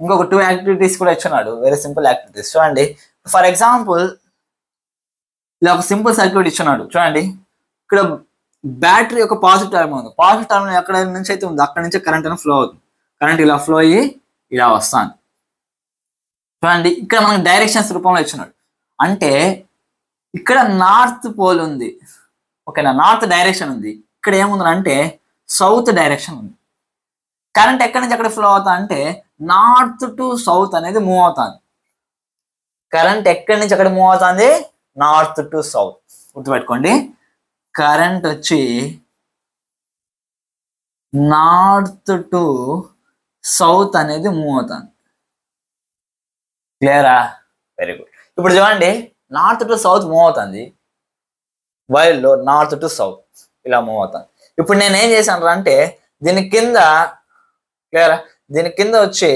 ఇంకొక 2 యాక్టివిటీస్ కూడా ఇచ్చినాడు, వెరీ సింపుల్ యాక్టివిటీస్. చూడండి, ఫర్ ఎగ్జాంపుల్ ఇలా ఒక సింపుల్ సర్క్యూట్ ఇచ్చినాడు. చూడండి, ఇక్కడ బ్యాటరీ యొక్క పాజిటివ్ టర్మినల్ ఉంది. పాజిటివ్ టర్మినల్ ఎక్కడ నుంచి అయితే ఉంది అక్కడ నుంచి కరెంట్ అనేది ఫ్లో అవుతుంది. కరెంట్ ఇలా ఫ్లో అయ్యి ఇలా వస్తుంది. చూడండి, ఇక్కడ మనకి డైరెక్షన్స్ రూపంలో ఇచ్చినాడు. అంటే ఇక్కడ నార్త్ పోల్ ఉంది, ఓకేనా, నార్త్ డైరెక్షన్ ఉంది. ఇక్కడ ఏముంది అంటే సౌత్ డైరెక్షన్ ఉంది. కరెంట్ ఎక్కడి నుంచి ఎక్కడ ఫ్లో అవుతా అంటే నార్త్ టు సౌత్ అనేది మూవ్ అవుతుంది. కరెంట్ ఎక్కడి నుంచి ఎక్కడ మూవ్ అవుతుంది? North to south. గుర్తుపెట్టుకోండి, కరెంట్ వచ్చి నార్త్ టు సౌత్ అనేది మూవ్ అవుతుంది. క్లియరా? Very good. ఇప్పుడు చూడండి, నార్త్ టు సౌత్ మూవ్ అవుతుంది, వైర్లో నార్త్ టు సౌత్ ఇలా మూవ్ అవుతుంది. ఇప్పుడు నేను ఏం చేశాను అంటే దీని కింద, క్లియరా, దీని కింద వచ్చి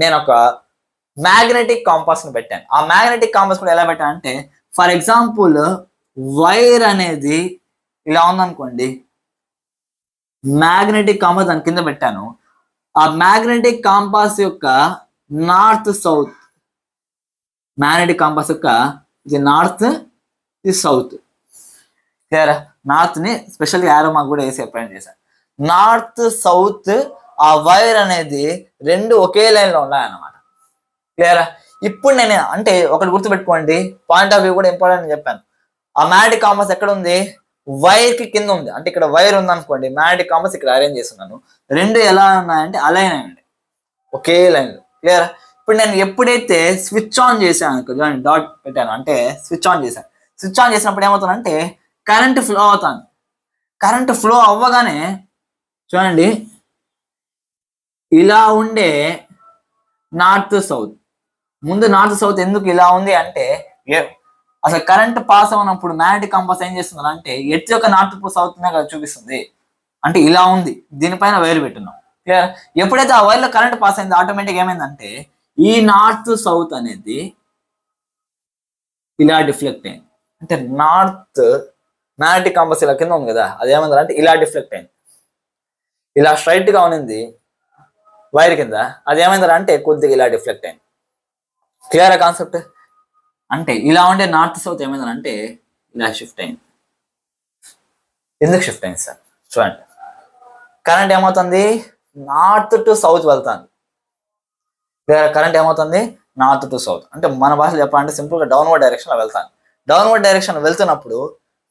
నేను ఒక మ్యాగ్నెటిక్ కాంపాస్ని పెట్టాను. ఆ మ్యాగ్నెటిక్ కాంపాస్ కూడా ఎలా పెట్టాను అంటే ఫర్ ఎగ్జాంపుల్ వైర్ అనేది ఇలా ఉందనుకోండి, మ్యాగ్నెటిక్ కాంపాస్ దాని కింద పెట్టాను. ఆ మ్యాగ్నెటిక్ కాంపాస్ యొక్క నార్త్ సౌత్, మ్యాగ్నెటిక్ కాంపాస్ యొక్క ఇది నార్త్, ఇది సౌత్. క్లియరా? నార్త్ని స్పెషల్గా యారో మార్క్ కూడా వేసి అప్లై చేశాను. నార్త్ సౌత్ ఆ వైర్ అనేది రెండు ఒకే లైన్లో ఉన్నాయన్నమాట. క్లియరా? ఇప్పుడు నేను అంటే ఒకటి గుర్తుపెట్టుకోండి, పాయింట్ ఆఫ్ వ్యూ కూడా ఇంపార్టెంట్ అని చెప్పాను. ఆ మ్యాగ్నెటిక్ కాంపాస్ ఎక్కడ ఉంది? వైర్ కి కింద ఉంది. అంటే ఇక్కడ వైర్ ఉంది అనుకోండి, మ్యాగ్నెటిక్ కాంపాస్ ఇక్కడ అరేంజ్ చేస్తున్నాను. రెండు ఎలా ఉన్నాయంటే అలైన్ అయ్యండి, ఒకే లైన్. క్లియర్? ఇప్పుడు నేను ఎప్పుడైతే స్విచ్ ఆన్ చేశాను, చూడండి డాట్ పెట్టాను, అంటే స్విచ్ ఆన్ చేశాను. స్విచ్ ఆన్ చేసినప్పుడు ఏమవుతుందంటే కరెంట్ ఫ్లో అవుతుంది. కరెంట్ ఫ్లో అవ్వగానే చూడండి ఇలా ఉండే నార్త్ సౌత్, ముందు నార్త్ సౌత్ ఎందుకు ఇలా ఉంది అంటే అసలు కరెంట్ పాస్ అవునప్పుడు మ్యాగ్నెటిక్ కాంపాస్ ఏం చేస్తుంది అంటే ఎర్త్ యొక్క నార్త్ సౌత్ కదా చూపిస్తుంది. అంటే ఇలా ఉంది, దీనిపైన వైర్ పెట్టున్నాం. క్లియర్? ఎప్పుడైతే ఆ వైర్లో కరెంట్ పాస్ అయింది ఆటోమేటిక్ ఏమైందంటే ఈ నార్త్ సౌత్ అనేది ఇలా డిఫ్లెక్ట్ అయింది. అంటే నార్త్ మ్యాగ్నెటిక్ కాంపాస్ ఇలా కింద ఉంది కదా, అది ఏమైంది అంటే ఇలా డిఫ్లెక్ట్ అయింది. ఇలా స్ట్రైట్ గా ఉన్నింది వైర్ కింద, అది ఏమైందా అంటే కొద్దిగా ఇలా డిఫ్లెక్ట్ అయింది. Clear concept? అంటే ఇలా ఉండే నార్త్ సౌత్ ఏమైందంటే ఇలా షిఫ్ట్ అయింది. ఎందుకు షిఫ్ట్ అయింది సార్? చూడండి, కరెంట్ ఏమవుతుంది నార్త్ టు సౌత్ వెళ్తాను. కరెంట్ ఏమవుతుంది నార్త్ టు సౌత్, అంటే మన భాషలో చెప్పాలంటే సింపుల్గా డౌన్వర్డ్ డైరెక్షన్లో వెళ్తాను. డౌన్వర్డ్ డైరెక్షన్ వెళ్తున్నప్పుడు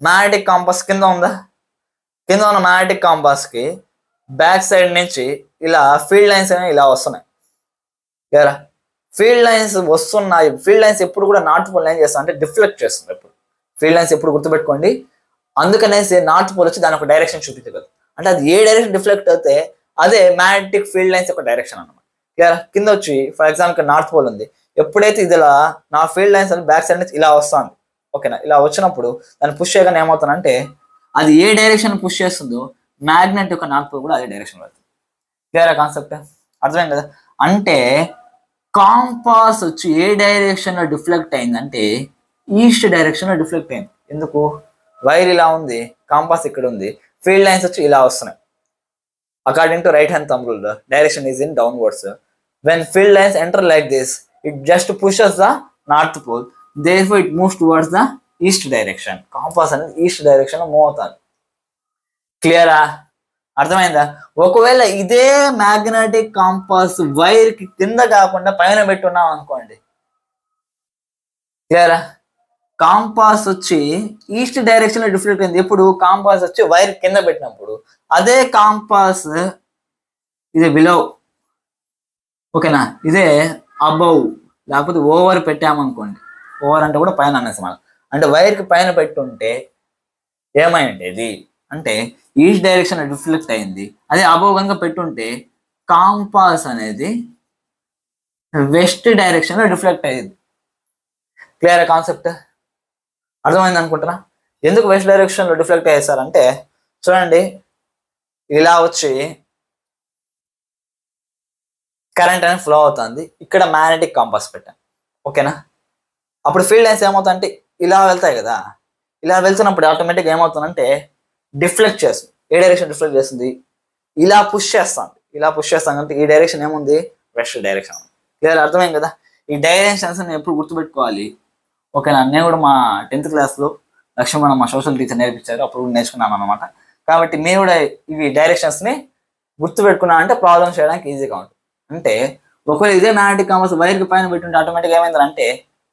మ్యాగ్నెటిక్ కాంపాస్ కింద ఉందా, కింద ఉన్న మ్యాగ్నెటిక్ కాంపాస్కి బ్యాక్ సైడ్ నుంచి ఇలా ఫీల్డ్ లైన్స్ అనేవి ఇలా వస్తున్నాయి. క్లియరా? ఫీల్డ్ లైన్స్ వస్తున్నాయి. ఫీల్డ్ లైన్స్ ఎప్పుడు కూడా నార్త్ పోల్ ఏం చేస్తాం అంటే డిఫ్లెక్ట్ చేస్తుంది. ఎప్పుడు ఫీల్డ్ లైన్స్ ఎప్పుడు గుర్తుపెట్టుకోండి, అందుకనేసి నార్త్ పోల్ వచ్చి దాని ఒక డైరెక్షన్ చూపించగలదు. అంటే అది ఏ డైరెక్షన్ డిఫ్లెక్ట్ అయితే అదే మ్యాగ్నెటిక్ ఫీల్డ్ లైన్స్ యొక్క డైరెక్షన్ అన్నమాట. క్లియర్? కింద వచ్చి ఫర్ ఎగ్జాంపుల్ నార్త్ పోల్ ఉంది, ఎప్పుడైతే ఇది ఇలా నా ఫీల్డ్ లైన్స్ అని బ్యాక్ సైడ్ నుంచి ఇలా వస్తుంది, ఓకేనా, ఇలా వచ్చినప్పుడు దాన్ని పుష్ చేయగానే ఏమవుతుందంటే అది ఏ డైరెక్షన్ పుష్ చేస్తుందో మ్యాగ్నెట్ యొక్క నార్త్ పోల్ కూడా అదే డైరెక్షన్ వెళ్తుంది. Clear concept? అర్థమైంది కదా? అంటే కాంపాస్ వచ్చి ఏ డైరెక్షన్ లో డిఫ్లెక్ట్ అయిందంటే ఈస్ట్ డైరెక్షన్ లో డిఫ్లెక్ట్ అయింది. ఎందుకు? వైర్ ఇలా ఉంది, కాంపాస్ ఇక్కడ ఉంది, ఫీల్డ్ లైన్స్ వచ్చి ఇలా వస్తున్నాయి. According to right hand thumb rule direction is in downwards. When field lines enter like this it just pushes the north pole, therefore it moves towards the east direction. Compass అనేది ఈస్ట్ డైరెక్షన్ లో మూవ్ అవుతుంది. క్లియరా? అర్థమైందా? ఒకవేళ ఇదే మ్యాగ్నెటిక్ కాంపాస్ వైర్ కి కింద కాకుండా పైన పెట్టున్నాం అనుకోండి, క్లియరా? కాంపాస్ వచ్చి ఈస్ట్ డైరెక్షన్ లో రిఫ్లెక్ట్ అయింది. ఎప్పుడు కాంపాస్ వచ్చి వైర్ కింద పెట్టినప్పుడు. అదే కాంపాస్ ఇది బిలో, ఓకేనా, ఇదే అబౌవ్ లేకపోతే ఓవర్ పెట్టామనుకోండి, ఓవర్ అంటే కూడా పైన అనేసి మనం, అంటే వైర్ కి పైన పెట్టుంటే ఏమైండేది అంటే ఈస్ట్ డైరెక్షన్ రిఫ్లెక్ట్ అయింది. అదే అబౌవ్ కనుక పెట్టుంటే కాంపాస్ అనేది వెస్ట్ డైరెక్షన్ లో రిఫ్లెక్ట్ అయ్యింది. Clear concept? అర్థమైంది అనుకుంటున్నా. ఎందుకు వెస్ట్ డైరెక్షన్ లో రిఫ్లెక్ట్ అయ్యేసారంటే చూడండి, ఇలా వచ్చి కరెంట్ అనేది ఫ్లో అవుతుంది, ఇక్కడ మ్యాగ్నెటిక్ కాంపాస్ పెట్టాను, ఓకేనా. అప్పుడు ఫీల్డ్ లైన్స్ ఏమవుతాయంటే ఇలా వెళ్తాయి కదా, ఇలా వెళ్తున్నప్పుడు ఆటోమేటిక్గా ఏమవుతుందంటే డిఫ్లెక్ట్ చేస్తుంది. ఏ డైరెక్షన్ డిఫ్లెక్ట్ చేస్తుంది? ఇలా పుష్ చేస్తాను, ఇలా పుష్ చేస్తాను అంటే ఈ డైరెక్షన్ ఏముంది? West direction. క్లియర్? అర్థమైంది కదా. ఈ డైరెక్షన్స్ నేను ఎప్పుడు గుర్తుపెట్టుకోవాలి, ఓకేనా. నేను కూడా మా 10th క్లాస్లో లక్ష్మణ మా సోషల్ టీచర్ నేర్పించారు, అప్పుడు నేర్చుకున్నాను అనమాట. కాబట్టి మీరు కూడా ఇవి డైరెక్షన్స్ని గుర్తుపెట్టుకున్నా అంటే ప్రాబ్లమ్స్ చేయడానికి ఈజీగా ఉంటుంది. అంటే ఒకవేళ ఇదే మ్యాగ్నెటిక్ కాంపాస్ వైర్కి పైన పెట్టుంటే ఆటోమేటిక్గా ఏమైందంటే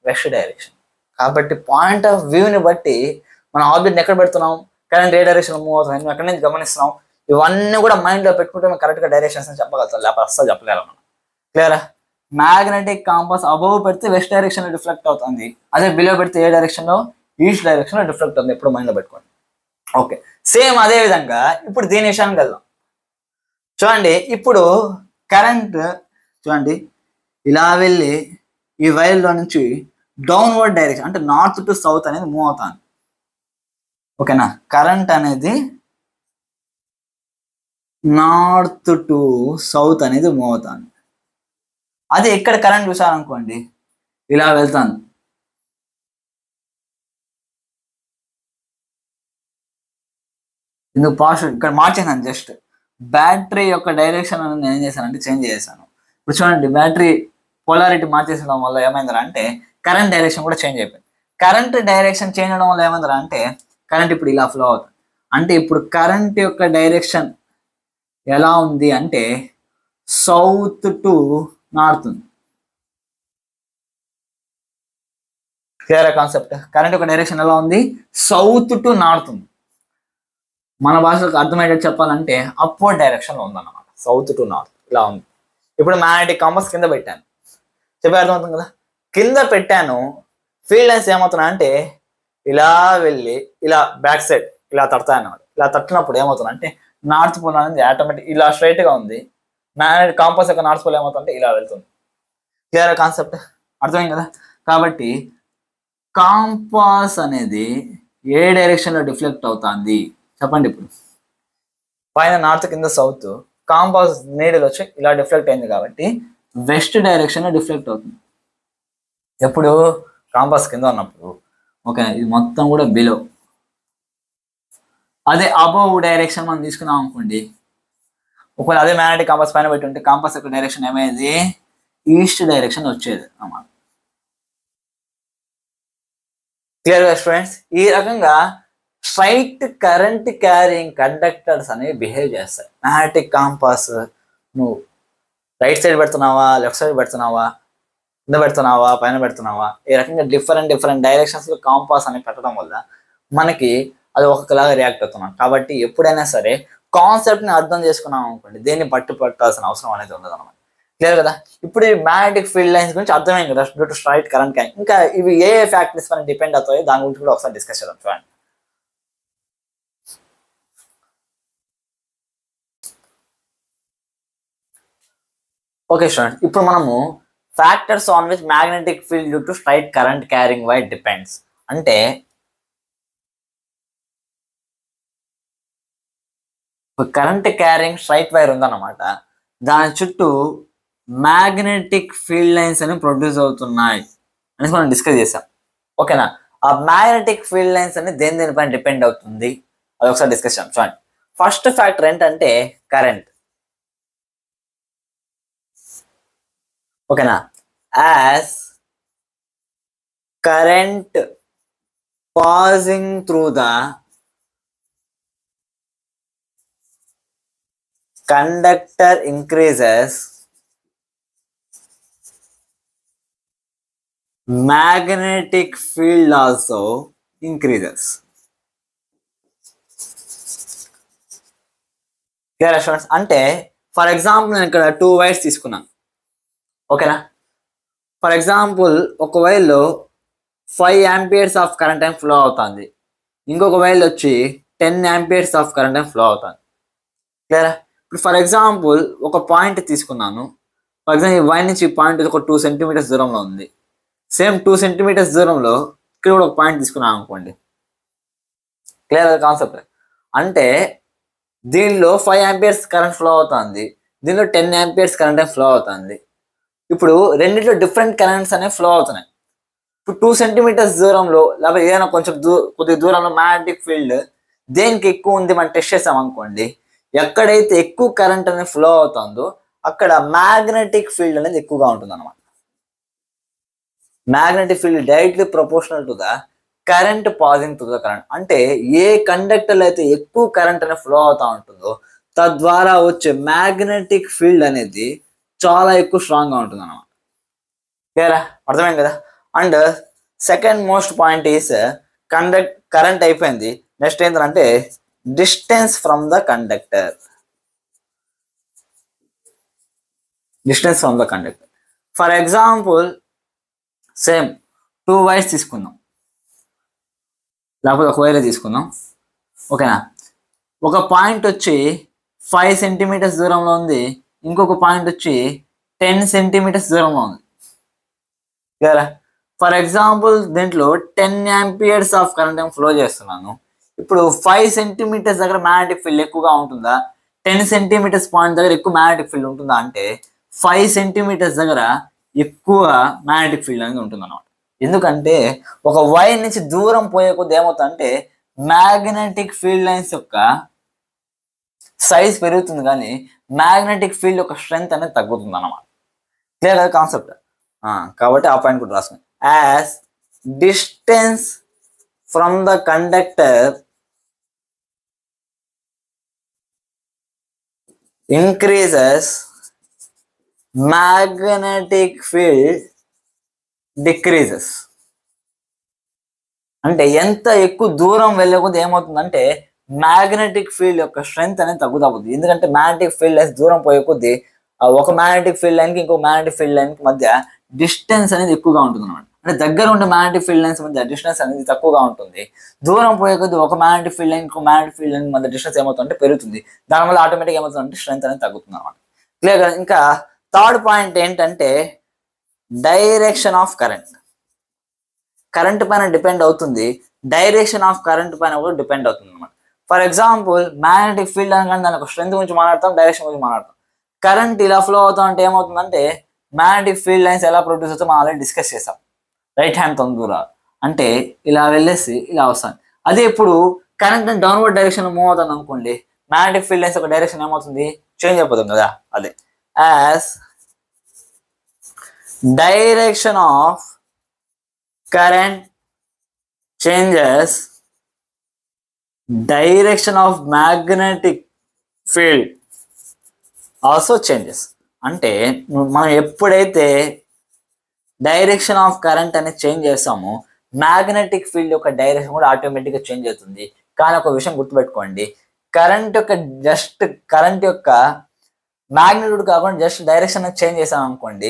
వెస్ట్ డైరెక్షన్. కాబట్టి పాయింట్ ఆఫ్ వ్యూని బట్టి మనం ఆబ్జెక్ట్ని ఎక్కడ పెడుతున్నాం, కరెంట్ ఏ డైరెక్షన్ మూవ్ అవుతుంది, మేము ఎక్కడి నుంచి గమనిస్తున్నాం, ఇవన్నీ కూడా మైండ్లో పెట్టుకుంటే మేము కరెక్ట్గా డైరెక్షన్స్ అని చెప్పగలుగుతాం, లేకపోతే అస్సలు చెప్పలేము మనం. క్లియరా? మ్యాగ్నెటిక్ కాంపాస్ అబౌవ్ పెడితే వెస్ట్ డైరెక్షన్ లో రిఫ్లెక్ట్ అవుతుంది, అదే బిలో పెడితే ఏ డైరెక్షన్ లో? ఈస్ట్ డైరెక్షన్ లో రిఫ్లెక్ట్ అవుతుంది. ఎప్పుడు మైండ్ లో పెట్టుకోండి. ఓకే, సేమ్ అదే విధంగా ఇప్పుడు దీని విషయానికి వెళ్దాం. చూడండి, ఇప్పుడు కరెంట్ చూడండి ఇలా వెళ్ళి ఈ వైర్లో నుంచి డౌన్వర్డ్ డైరెక్షన్ అంటే నార్త్ టు సౌత్ అనేది మూవ్ అవుతాను, ఓకేనా. కరెంట్ అనేది నార్త్ టు సౌత్ అనేది మూవ్ అవుతాను. అదే ఇక్కడ కరెంట్ చూసారనుకోండి ఇలా వెళ్తాను, ఇందుకు పాజిటివ్ ఇక్కడ మార్చేసాను. జస్ట్ బ్యాటరీ యొక్క డైరెక్షన్ అనేది నేను ఏం చేశానంటే చేంజ్ చేశాను. ఇప్పుడు చూడండి, బ్యాటరీ పోలారిటీ మార్చేసడం వల్ల ఏమైందిరా అంటే కరెంట్ డైరెక్షన్ కూడా చేంజ్ అయిపోయింది. కరెంట్ డైరెక్షన్ చేంజ్ అవడం వల్ల ఏమైందిరా అంటే కరెంట్ ఇప్పుడు ఇలా ఫ్లో అవుతుంది. అంటే ఇప్పుడు కరెంట్ యొక్క డైరెక్షన్ ఎలా ఉంది అంటే సౌత్ టు నార్త్ ఉంది. Clear concept? కరెంట్ యొక్క డైరెక్షన్ ఎలా ఉంది? సౌత్ టు నార్త్ ఉంది. మన భాషకు అర్థమయ్యేటట్టు చెప్పాలంటే అప్వర్డ్ డైరెక్షన్ లో ఉందన్నమాట, సౌత్ టు నార్త్ ఇలా ఉంది. ఇప్పుడు మ్యాగ్నెటిక్ కాంపాస్ కింద పెట్టాను, చెప్పే అర్థమవుతుంది కదా. కింద పెట్టాను, ఫీల్డ్ లైన్స్ ఏమవుతున్నా అంటే ఇలా వెళ్ళి ఇలా బ్యాక్ సైడ్ ఇలా తడతాయి అన్నమాట. ఇలా తట్టినప్పుడు ఏమవుతుంది అంటే నార్త్ పోల్ అనేది ఆటోమేటిక్ ఇలా స్ట్రైట్ గా ఉంది, మ్యాగ్నెటిక్ కాంపాస్ యొక్క నార్త్ పోల్ ఏమవుతుందంటే ఇలా వెళ్తుంది. Clear concept? అర్థమైంది కదా. కాబట్టి కాంపాస్ అనేది ఏ డైరెక్షన్ లో డిఫ్లెక్ట్ అవుతుంది చెప్పండి. ఇప్పుడు పైన నార్త్ కింద సౌత్, కాంపాస్ నీడిల్ వచ్చి ఇలా డిఫ్లెక్ట్ అయింది కాబట్టి వెస్ట్ డైరెక్షన్ లో డిఫ్లెక్ట్ అవుతుంది. ఎప్పుడు? కాంపాస్ కింద ఉన్నప్పుడు, ఓకే. ఇది మొత్తం కూడా బిలో. అదే అబౌవ్ డైరెక్షన్ మనం తీసుకున్నాం అనుకోండి, ఒకవేళ అదే మ్యాగ్నెటిక్ కాంపాస్ పైన పెట్టి ఉంటే కాంపాస్ యొక్క డైరెక్షన్ ఏమయ్యేది? ఈస్ట్ డైరెక్షన్ వచ్చేది అన్నమాట. క్లియర్ గా స్టూడెంట్స్? ఈ రకంగా స్ట్రైట్ కరెంట్ క్యారింగ్ కండక్టర్స్ అనేవి బిహేవ్ చేస్తాయి. మ్యాగ్నెటిక్ కాంపాస్ నువ్వు రైట్ సైడ్ పెడుతున్నావా, లెఫ్ట్ సైడ్ పెడుతున్నావా, కింద పెడుతున్నావా, పైన పెడుతున్నావా, ఈ రకంగా డిఫరెంట్ డైరెక్షన్స్ లో కాంపాస్ అని పెట్టడం వల్ల మనకి అది ఒక్కొక్కలాగా రియాక్ట్ అవుతున్నాం. కాబట్టి ఎప్పుడైనా సరే కాన్సెప్ట్ ని అర్థం చేసుకున్నాం అనుకోండి, దేన్ని పట్టాల్సిన అవసరం అనేది ఉండదు అన్నమాట. క్లియర్ కదా? ఇప్పుడు ఈ మ్యాగ్నెటిక్ ఫీల్డ్ లైన్స్ గురించి అర్థమైంది కదా, due to straight current carrying. ఇంకా ఇవి ఏ ఫ్యాక్టర్స్ పైన డిపెండ్ అవుతాయో దాని గురించి కూడా ఒకసారి డిస్కస్ చేద్దాం. చూడండి, ఓకే స్టూడెంట్, ఇప్పుడు మనము factors on which magnetic field due to straight current carrying wire depends అంటే కరెంట్ క్యారింగ్ స్ట్రైట్ వైర్ ఉందన్నమాట, దాని చుట్టూ మ్యాగ్నెటిక్ ఫీల్డ్ లైన్స్ అని ప్రొడ్యూస్ అవుతున్నాయి అనేసి మనం డిస్కస్ చేసాం, ఓకేనా. ఆ మ్యాగ్నెటిక్ ఫీల్డ్ లైన్స్ అనేది దేనిపైన డిపెండ్ అవుతుంది అది ఒకసారి డిస్కస్ చేద్దాం. చూడండి, ఫస్ట్ ఫ్యాక్టర్ ఏంటంటే కరెంట్. ఓకేనా, as current passing through the conductor increases, magnetic field also increases. Clear students? అంటే ఫర్ ఎగ్జాంపుల్ నేను ఇక్కడ 2 వైర్స్ తీసుకున్నాను. ఓకేనా, ఫర్ ఎగ్జాంపుల్ ఒక వైర్లో 5 amperes of current time flow అవుతుంది, ఇంకొక వైర్లో వచ్చి 10 amperes of current time flow అవుతుంది. క్లియరా? ఇప్పుడు ఫర్ ఎగ్జాంపుల్ ఒక పాయింట్ తీసుకున్నాను. ఫర్ ఎగ్జాంపుల్ ఈ వైర్ నుంచి పాయింట్ ఒక 2 centimeters దూరంలో ఉంది. సేమ్ 2 centimeters దూరంలో ఇక్కడ కూడా ఒక పాయింట్ తీసుకున్నాను అనుకోండి. Clear concept? అంటే దీనిలో 5 amperes కరెంట్ ఫ్లో అవుతుంది, దీనిలో 10 amperes కరెంట్ ఫ్లో అవుతుంది. ఇప్పుడు రెండింటిలో డిఫరెంట్ కరెంట్స్ అనేవి ఫ్లో అవుతున్నాయి. ఇప్పుడు 2 centimeters దూరంలో లేకపోతే ఏదైనా కొద్ది దూరంలో మ్యాగ్నెటిక్ ఫీల్డ్ దేనికి ఎక్కువ ఉంది మనం టెస్ట్ చేసాం అనుకోండి, ఎక్కడైతే ఎక్కువ కరెంట్ అనేది ఫ్లో అవుతుందో అక్కడ మ్యాగ్నెటిక్ ఫీల్డ్ అనేది ఎక్కువగా ఉంటుంది అనమాట. Magnetic field directly proportional to the current passing to the current. అంటే ఏ కండక్టర్లో అయితే ఎక్కువ కరెంట్ అనేది ఫ్లో అవుతూ ఉంటుందో తద్వారా వచ్చే మ్యాగ్నెటిక్ ఫీల్డ్ అనేది చాలా ఎక్కువ స్ట్రాంగ్గా ఉంటుంది అనమాట. క్లియరా? అర్థమైంది కదా? And second most point is current అయిపోయింది, నెక్స్ట్ ఏంటంటే distance from the conductor. Distance from the conductor. For example same 2 wires తీసుకుందాం, లేకపోతే ఒక వైర్ తీసుకుందాం. ఓకేనా, ఒక పాయింట్ వచ్చి 5 centimeters దూరంలో ఉంది, ఇంకొక పాయింట్ వచ్చి 10 centimeters దూరంలో ఉంది. క్లియరా? ఫర్ ఎగ్జాంపుల్ దీంట్లో 10 amperes ఆఫ్ కరెంట్ ఫ్లో చేస్తున్నాను. ఇప్పుడు 5 centimeters దగ్గర మ్యాగ్నెటిక్ ఫీల్డ్ ఎక్కువగా ఉంటుందా, 10 centimeters పాయింట్ దగ్గర ఎక్కువ మ్యాగ్నెటిక్ ఫీల్డ్ ఉంటుందా అంటే 5 centimeters దగ్గర ఎక్కువ మ్యాగ్నెటిక్ ఫీల్డ్ అనేది ఉంటుంది అన్నమాట. ఎందుకంటే ఒక వైర్ నుంచి దూరం పోయే కొద్ది ఏమవుతుందంటే మ్యాగ్నెటిక్ ఫీల్డ్ లైన్స్ యొక్క సైజ్ పెరుగుతుంది కానీ మ్యాగ్నెటిక్ ఫీల్డ్ యొక్క స్ట్రెంగ్త్ అనేది తగ్గుతుంది అన్నమాట. క్లియర్ కదా కాన్సెప్ట్? కాబట్టి ఆ పాయింట్ కూడా రాసుకోండి. As distance from the conductor increases, magnetic field decreases. అంటే ఎంత ఎక్కువ దూరం వెళ్ళే కొద్ది ఏమవుతుందంటే మ్యాగ్నెటిక్ ఫీల్డ్ యొక్క స్ట్రెంగ్త్ అనేది తగ్గుతా పోతుంది. ఎందుకంటే మ్యాగ్నెటిక్ ఫీల్డ్ లైన్స్ దూరం పోయే కొద్ది ఒక మ్యాగ్నెటిక్ ఫీల్డ్ లైన్కి ఇంకో మ్యాగ్నెటిక్ ఫీల్డ్ లైన్కి మధ్య డిస్టెన్స్ అనేది ఎక్కువగా ఉంటుంది అనమాట. అంటే దగ్గర ఉండే మ్యాగ్నెటిక్ ఫీల్డ్ లైన్స్ మధ్య డిస్టెన్స్ అనేది తక్కువగా ఉంటుంది. దూరం పోయే కొద్ది ఒక మ్యాగ్నెటిక్ ఫీల్డ్ లైన్ ఇంకో మ్యాగ్నెటిక్ ఫీల్డ్ లైన్ మధ్య డిస్టెన్స్ ఏమవుతుందంటే పెరుగుతుంది. దానివల్ల ఆటోమేటిక్ ఏమవుతుందంటే స్ట్రెంగ్త్ అనేది తగ్గుతుంది అనమాట. క్లియర్గా? ఇంకా థర్డ్ పాయింట్ ఏంటంటే డైరెక్షన్ ఆఫ్ కరెంట్. కరెంట్ పైన డిపెండ్ అవుతుంది, డైరెక్షన్ ఆఫ్ కరెంట్ పైన కూడా డిపెండ్ అవుతుంది అనమాట. ఫర్ ఎగ్జాంపుల్ మ్యాగ్నెటిక్ ఫీల్డ్ అనగానే దాని ఒక స్ట్రెంత్ గురించి మాట్లాడతాం, డైరెక్షన్ గురించి మాట్లాడతాం. కరెంట్ ఇలా ఫ్లో అవుతా అంటే ఏమవుతుందంటే మ్యాగ్నెటిక్ ఫీల్డ్ లైన్స్ ఎలా ప్రొడ్యూస్ అవుతాయో మనం ఆల్రెడీ డిస్కస్ చేసాం. రైట్ హ్యాండ్ తొందర అంటే ఇలా వెళ్ళేసి ఇలా వస్తుంది. అదే ఇప్పుడు కరెంట్ డౌన్వర్డ్ డైరెక్షన్ మూవ్ అవుతుంది అనుకోండి, మ్యాగ్నెటిక్ ఫీల్డ్ లైన్స్ ఒక డైరెక్షన్ ఏమవుతుంది చేంజ్ అయిపోతుంది కదా. అదే as direction of current changes, direction of magnetic field also changes. అంటే మనం ఎప్పుడైతే డైరెక్షన్ ఆఫ్ కరెంట్ అనేది చేంజ్ చేస్తామో మ్యాగ్నెటిక్ ఫీల్డ్ యొక్క డైరెక్షన్ కూడా ఆటోమేటిక్గా చేంజ్ అవుతుంది. కానీ ఒక విషయం గుర్తుపెట్టుకోండి, కరెంట్ యొక్క మ్యాగ్నిట్యూడ్ కాకుండా జస్ట్ డైరెక్షన్ అనేది చేంజ్ చేసాం అనుకోండి,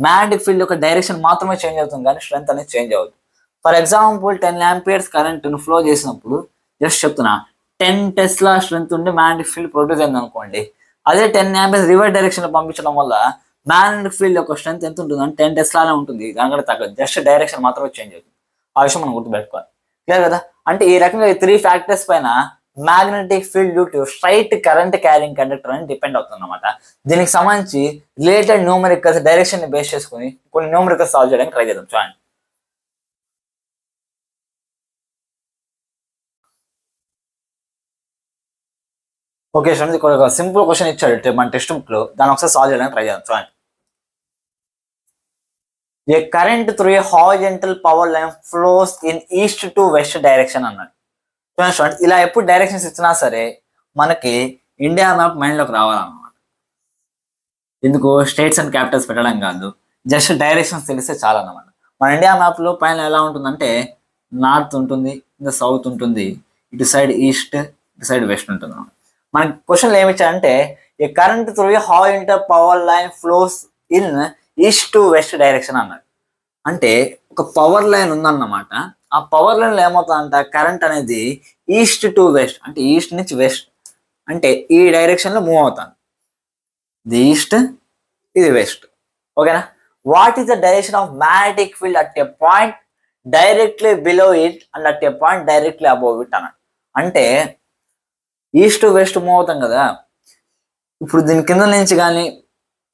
మ్యాగ్నెటిక్ ఫీల్డ్ యొక్క డైరెక్షన్ మాత్రమే చేంజ్ అవుతుంది కానీ స్ట్రెంత్ అనేది చేంజ్ అవుతుంది. ఫర్ ఎగ్జాంపుల్ 10 amperes కరెంట్ను ఫ్లో చేసినప్పుడు జస్ట్ చెప్తున్నా 10 Tesla స్ట్రెంత్ ఉండి మ్యాగ్నెటిక్ ఫీల్డ్ ప్రొడ్యూస్ అయింది అనుకోండి, అదే 10 amperes రివర్స్ డైరెక్షన్లో పంపించడం వల్ల మ్యాగ్నెటిక్ ఫీల్డ్ యొక్క స్ట్రెంత్ ఎంత ఉంటుంది అంటే 10 Tesla ఉంటుంది, దానికంటే తగ్గదు, జస్ట్ డైరెక్షన్ మాత్రమే చేంజ్ అవుతుంది. ఆ విషయం మనం గుర్తుపెట్టుకోవాలి. క్లియర్ కదా? అంటే ఈ రకంగా 3 factors పైన magnetic field due to straight current carrying conductor అని డిపెండ్ అవుతుంది అనమాట. దీనికి సంబంధించి రిలేటెడ్ న్యూమరికల్స్ డైరెక్షన్ ని బేస్ చేసుకుని కొన్ని న్యూమరికల్స్ సాల్వ్ చేయడానికి ట్రై చేద్దాం. చూడండి. ఓకే స్టూడెంట్స్, ఇక్కడ ఒక సింపుల్ క్వశ్చన్ ఇచ్చాడు మన టెక్స్ట్ బుక్ లో, దాన్ని ఒకసారి సాల్వ్ చేయడానికి ట్రై చేద్దాం. చూడండి. A current through a horizontal power line flows in east to west direction అన్నాడు. చూడండి స్టూడెంట్స్, ఇలా ఎప్పుడు డైరెక్షన్స్ ఇచ్చినా సరే మనకి ఇండియా మ్యాప్ మైండ్లోకి రావాలన్నమాట. ఎందుకు స్టేట్స్ అండ్ క్యాపిటల్స్ పెట్టడం కాదు, జస్ట్ డైరెక్షన్స్ తెలిస్తే చాలా అన్నమాట. మన ఇండియా మ్యాప్లో పైన ఎలా ఉంటుందంటే నార్త్ ఉంటుంది, ఇంకా సౌత్ ఉంటుంది, ఇటు సైడ్ ఈస్ట్, ఇటు సైడ్ వెస్ట్ ఉంటుంది. మనకి క్వశ్చన్లు ఏమి ఇచ్చారంటే a current through a horizontal power line flows in east to west direction అన్నాడు. అంటే ఒక పవర్ లైన్ ఉందన్నమాట. ఆ పవర్ లైన్లో ఏమవుతుందంట, కరెంట్ అనేది ఈస్ట్ టు వెస్ట్, అంటే ఈస్ట్ నుంచి వెస్ట్, అంటే ఈ డైరెక్షన్లో మూవ్ అవుతాను. ఇది ఈస్ట్, ఇది వెస్ట్. ఓకేనా. What is the direction of magnetic field at a point directly below it and at a point directly above it అన్నాడు. అంటే ఈస్ట్ వెస్ట్ మూవ్ అవుతాం కదా, ఇప్పుడు దీని కింద నుంచి కానీ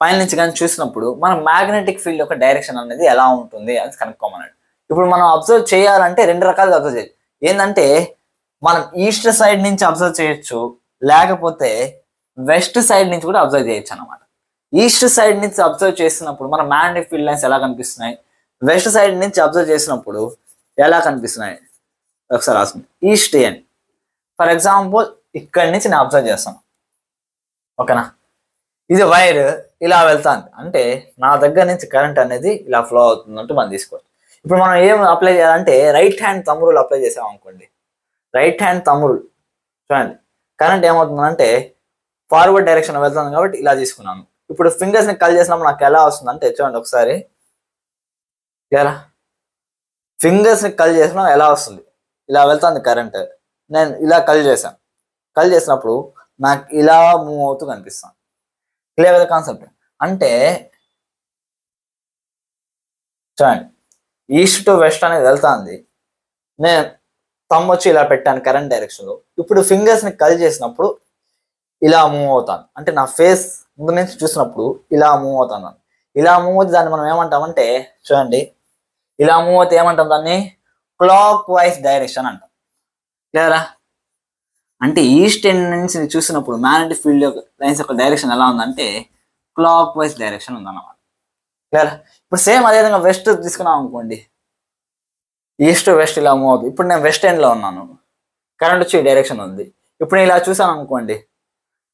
పైన నుంచి కానీ చూసినప్పుడు మనం మ్యాగ్నెటిక్ ఫీల్డ్ యొక్క డైరెక్షన్ అనేది ఎలా ఉంటుంది అని కనుక్కోమన్నాడు. ఇప్పుడు మనం అబ్జర్వ్ చేయాలంటే రెండు రకాలుగా అబ్జర్వ్ చేయొచ్చు. ఏంటంటే మనం ఈస్ట్ సైడ్ నుంచి అబ్జర్వ్ చేయొచ్చు, లేకపోతే వెస్ట్ సైడ్ నుంచి కూడా అబ్జర్వ్ చేయొచ్చు అన్నమాట. ఈస్ట్ సైడ్ నుంచి అబ్జర్వ్ చేసినప్పుడు మన మ్యాగ్నెటిక్ ఫీల్డ్ లైన్స్ ఎలా కనిపిస్తున్నాయి, వెస్ట్ సైడ్ నుంచి అబ్జర్వ్ చేసినప్పుడు ఎలా కనిపిస్తున్నాయి ఒకసారి రాసుకుంది. ఈస్ట్ అని ఫర్ ఎగ్జాంపుల్ ఇక్కడి నుంచి నేను అబ్జర్వ్ చేస్తాను. ఓకేనా. ఇది వైర్ ఇలా వెళ్తాను, అంటే నా దగ్గర నుంచి కరెంట్ అనేది ఇలా ఫ్లో అవుతుందంటూ మనం తీసుకోవచ్చు. ఇప్పుడు మనం ఏం అప్లై చేయాలంటే right hand thumb rule apply చేసాం అనుకోండి. రైట్ హ్యాండ్ థంబ్ రూల్ చూడండి, కరెంట్ ఏమవుతుందంటే ఫార్వర్డ్ డైరెక్షన్ వెళ్తాను కాబట్టి ఇలా తీసుకున్నాను. ఇప్పుడు ఫింగర్స్ని కల్ చేసినప్పుడు నాకు ఎలా వస్తుందంటే చూడండి ఒకసారి, ఎలా ఫింగర్స్ని కల్ చేసినా ఎలా వస్తుంది, ఇలా వెళ్తుంది కరెంట్. నేను ఇలా కల్ చేశాను, కల్ చేసినప్పుడు నాకు ఇలా మూవ్ అవుతూ కనిపిస్తాను. క్లియర్ కదా కాన్సెప్ట్. అంటే చూడండి, ఈస్ట్ టు వెస్ట్ అనేది వెళ్తాంది, నేను తమ్ వచ్చి ఇలా పెట్టాను కరెంట్ డైరెక్షన్లో. ఇప్పుడు ఫింగర్స్ని కల్ చేసినప్పుడు ఇలా మూవ్ అవుతాను, అంటే నా ఫేస్ ముందు నుంచి చూసినప్పుడు ఇలా మూవ్ అవుతాను. ఇలా మూవ్ అవుతే దాన్ని మనం ఏమంటామంటే చూడండి, ఇలా మూవ్ అవుతే ఏమంటాం, దాన్ని క్లాక్ వైజ్ డైరెక్షన్ అంటాం. క్లియరా. అంటే ఈస్ట్ ఎండ్ నుంచి చూసినప్పుడు మ్యాగ్నెటిక్ ఫీల్డ్ యొక్క లైన్స్ యొక్క డైరెక్షన్ ఎలా ఉందంటే క్లాక్ వైజ్ డైరెక్షన్ ఉందన్నమాట. క్లియరా. ఇప్పుడు సేమ్ అదేవిధంగా వెస్ట్ తీసుకున్నాం అనుకోండి, ఈస్ట్ వెస్ట్ ఇలా మూవ్ అవుతుంది. ఇప్పుడు నేను వెస్ట్ ఎండ్లో ఉన్నాను, కరెంట్ వచ్చి డైరెక్షన్ ఉంది. ఇప్పుడు నేను ఇలా చూసాను అనుకోండి,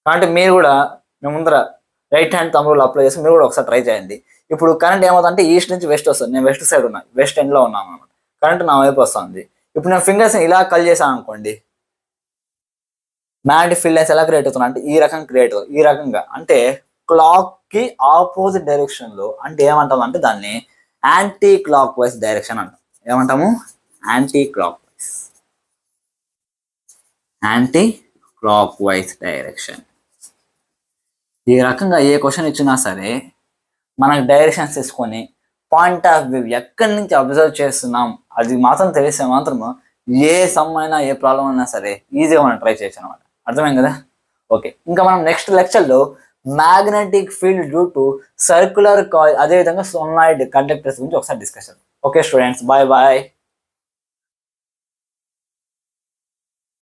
కాబట్టి మీరు కూడా మేము ముందర right hand thumb rule apply చేసి మీరు కూడా ఒకసారి ట్రై చేయండి. ఇప్పుడు కరెంట్ ఏమవుతుందంటే ఈస్ట్ నుంచి వెస్ట్ వస్తుంది, నేను వెస్ట్ సైడ్ ఉన్నాను, వెస్ట్ ఎండ్లో ఉన్నాను అనమాట. కరెంట్ నా వైపు వస్తుంది. ఇప్పుడు నేను ఫింగర్స్ ఇలా కల్ చేశాను అనుకోండి, మ్యాగ్నెటిక్ ఫీల్డ్ లైన్స్ ఎలా క్రియేట్ అవుతున్నా అంటే ఈ రకంగా క్రియేట్ అవుతుంది. ఈ రకంగా అంటే క్లాక్ కి ఆపోజిట్ డైరెక్షన్ లో, అంటే ఏమంటాం అంటే దాన్ని యాంటీ క్లాక్ వైజ్ డైరెక్షన్ అంటాం. ఏమంటాము, anti clock wise, anti clock wise direction. ఈ రకంగా ఏ క్వశ్చన్ ఇచ్చినా సరే మనకు డైరెక్షన్స్ తీసుకొని పాయింట్ ఆఫ్ వ్యూ ఎక్కడి నుంచి అబ్జర్వ్ చేస్తున్నాం అది మాత్రం తెలిస్తే మాత్రము ఏ సమ్ అయినా ఏ ప్రాబ్లం అయినా సరే ఈజీగా మనం ట్రై చేయొచ్చు అనమాట. అర్థమైంది కదా. ఓకే, ఇంకా మనం నెక్స్ట్ లెక్చర్లో magnetic field due to circular coil, అదేవిధంగా సోనాయిడ్ కండక్టర్స్ గురించి ఒకసారి discussion. Okay students, bye bye.